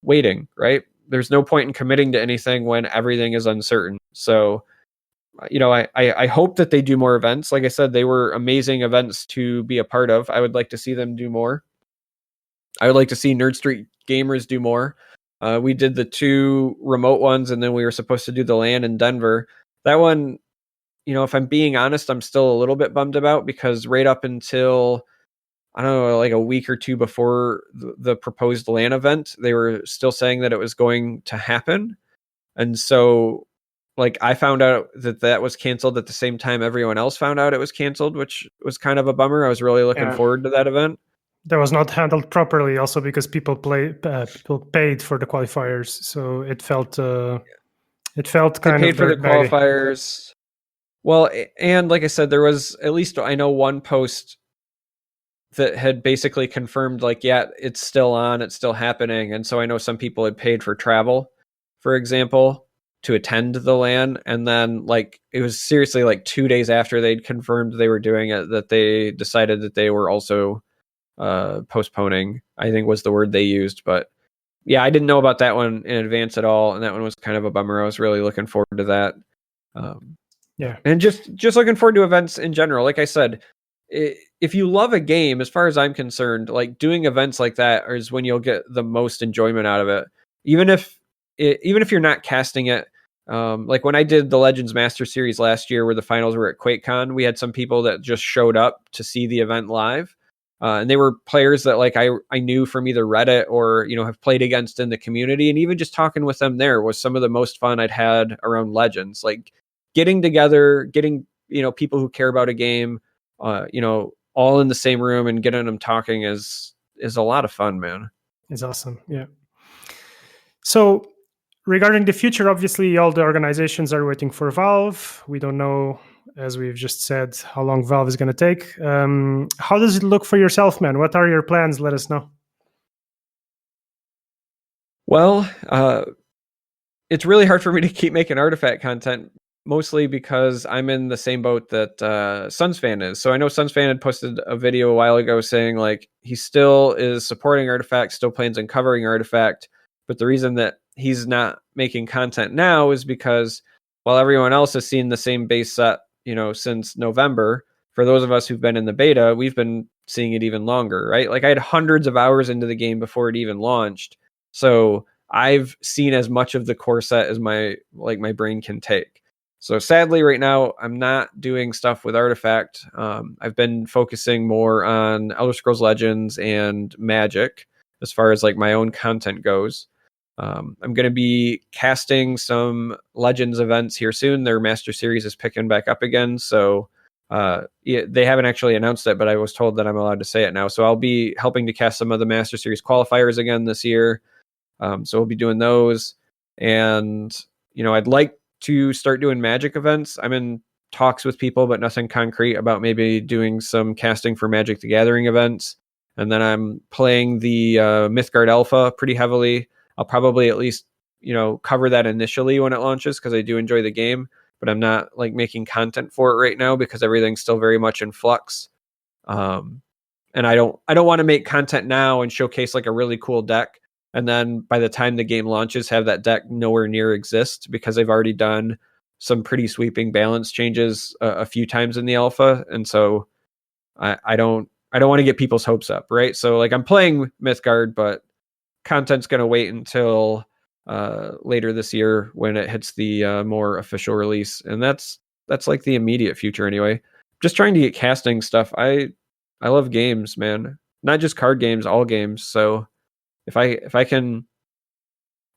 waiting, right? There's no point in committing to anything when everything is uncertain. So, I hope that they do more events. Like I said, they were amazing events to be a part of. I would like to see them do more. I would like to see Nerd Street Gamers do more. We did the 2 remote ones, and then we were supposed to do the LAN in Denver. That one, if I'm being honest, I'm still a little bit bummed about, because right up until, I don't know, like a week or 2 before the proposed LAN event, they were still saying that it was going to happen. And so, like, I found out that was canceled at the same time everyone else found out it was canceled, which was kind of a bummer. I was really looking forward to that event. that was not handled properly. Also, because people paid for the qualifiers, so it felt They kind paid of for the dirtbaggy. qualifiers. Well, and like I said, there was at least I know one post that had basically confirmed like, yeah, it's still on, it's still happening. And so I know some people had paid for travel, for example, to attend the LAN. And then like it was seriously like 2 days after they'd confirmed they were doing it that they decided that they were also postponing, I think was the word they used. But yeah, I didn't know about that one in advance at all. And that one was kind of a bummer. I was really looking forward to that. Yeah. And just looking forward to events in general. Like I said, if you love a game, as far as I'm concerned, like doing events like that is when you'll get the most enjoyment out of it. Even if you're not casting it, like when I did the Legends Master Series last year, where the finals were at QuakeCon, we had some people that just showed up to see the event live, and they were players that like I knew from either Reddit or have played against in the community, and even just talking with them there was some of the most fun I'd had around Legends. Like getting together, getting people who care about a game, all in the same room and getting them talking is a lot of fun, man. It's awesome. Yeah. So regarding the future, obviously all the organizations are waiting for Valve. We don't know, as we've just said, how long Valve is going to take. How does it look for yourself, man? What are your plans? Let us know. Well, it's really hard for me to keep making artifact content, mostly because I'm in the same boat that Sunsfan is. So I know Sunsfan had posted a video a while ago saying like he still is supporting Artifact, still plans on covering Artifact, but the reason that he's not making content now is because while everyone else has seen the same base set, since November, for those of us who've been in the beta, we've been seeing it even longer, right? Like I had hundreds of hours into the game before it even launched. So I've seen as much of the core set as my brain can take. So sadly, right now, I'm not doing stuff with Artifact. I've been focusing more on Elder Scrolls Legends and Magic as far as like my own content goes. I'm going to be casting some Legends events here soon. Their Master Series is picking back up again. So they haven't actually announced it, but I was told that I'm allowed to say it now. So I'll be helping to cast some of the Master Series qualifiers again this year. So we'll be doing those. And, I'd like to start doing Magic events. I'm in talks with people, but nothing concrete about maybe doing some casting for Magic the Gathering events. And then I'm playing the Mythgard Alpha pretty heavily. I'll probably at least, cover that initially when it launches because I do enjoy the game, but I'm not like making content for it right now because everything's still very much in flux. And I don't want to make content now and showcase like a really cool deck, and then by the time the game launches, have that deck nowhere near exist because they've already done some pretty sweeping balance changes a few times in the alpha. And so I don't want to get people's hopes up, right? So like I'm playing Mythgard, but content's going to wait until later this year when it hits the more official release. And that's like the immediate future anyway. Just trying to get casting stuff. I love games, man. Not just card games, all games. So if I can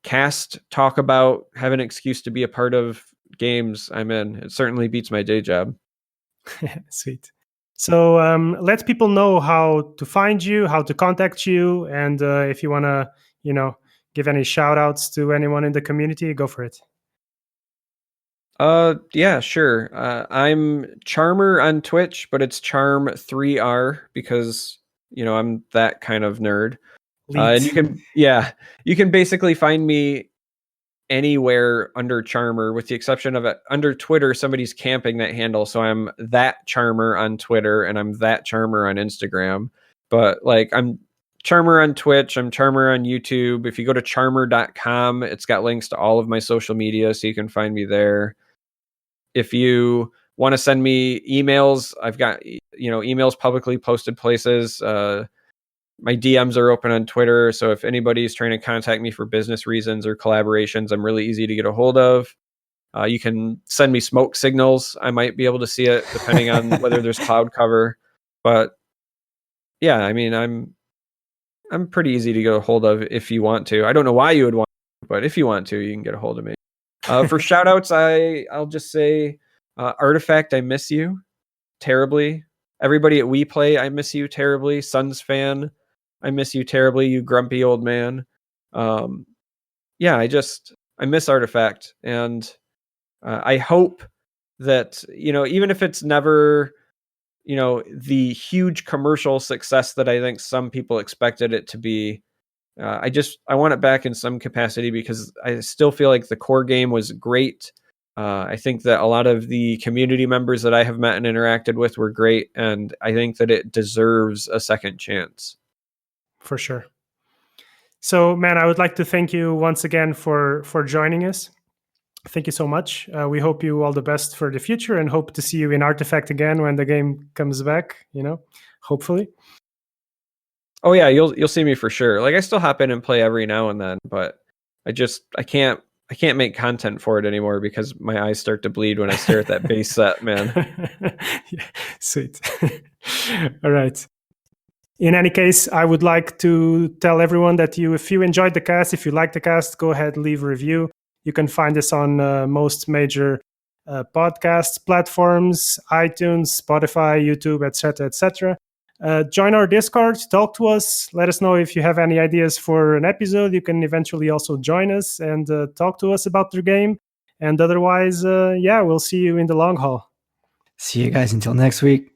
cast, talk about, have an excuse to be a part of games, I'm in. It certainly beats my day job. Sweet. So let people know how to find you, how to contact you, and if you want to, give any shout outs to anyone in the community, go for it. Yeah, sure. I'm Charm3r on Twitch, but it's Charm3r because, I'm that kind of nerd. And you can basically find me anywhere under Charm3r with the exception of under Twitter, somebody's camping that handle. So I'm that Charm3r on Twitter and I'm that Charm3r on Instagram. But like I'm Charm3r on Twitch, I'm Charm3r on YouTube. If you go to charm3r.com, it's got links to all of my social media, so you can find me there. If you want to send me emails, I've got emails publicly posted places. My DMs are open on Twitter, so if anybody's trying to contact me for business reasons or collaborations, I'm really easy to get a hold of. You can send me smoke signals. I might be able to see it depending on whether there's cloud cover. But yeah, I mean, I'm pretty easy to get a hold of if you want to. I don't know why you would want to, but if you want to, you can get a hold of me. For shout outs, I'll just say, Artifact, I miss you terribly. everybody at WePlay, I miss you terribly. Suns fan, I miss you terribly, you grumpy old man. Yeah, I miss Artifact, and I hope that, even if it's never, the huge commercial success that I think some people expected it to be, I want it back in some capacity, because I still feel like the core game was great. I think that a lot of the community members that I have met and interacted with were great, and I think that it deserves a second chance. For sure. So, man, I would like to thank you once again for joining us. Thank you so much. We hope you all the best for the future, and hope to see you in Artifact again when the game comes back, hopefully. Oh yeah, you'll see me for sure. Like, I still hop in and play every now and then, but I can't make content for it anymore because my eyes start to bleed when I stare at that base set, man. Yeah, sweet. All right. In any case, I would like to tell everyone that if you enjoyed the cast, if you liked the cast, go ahead, leave a review. You can find us on most major podcast platforms, iTunes, Spotify, YouTube, etc., etc. Join our Discord, talk to us, let us know if you have any ideas for an episode. You can eventually also join us and talk to us about the game. And otherwise, we'll see you in the long haul. See you guys until next week.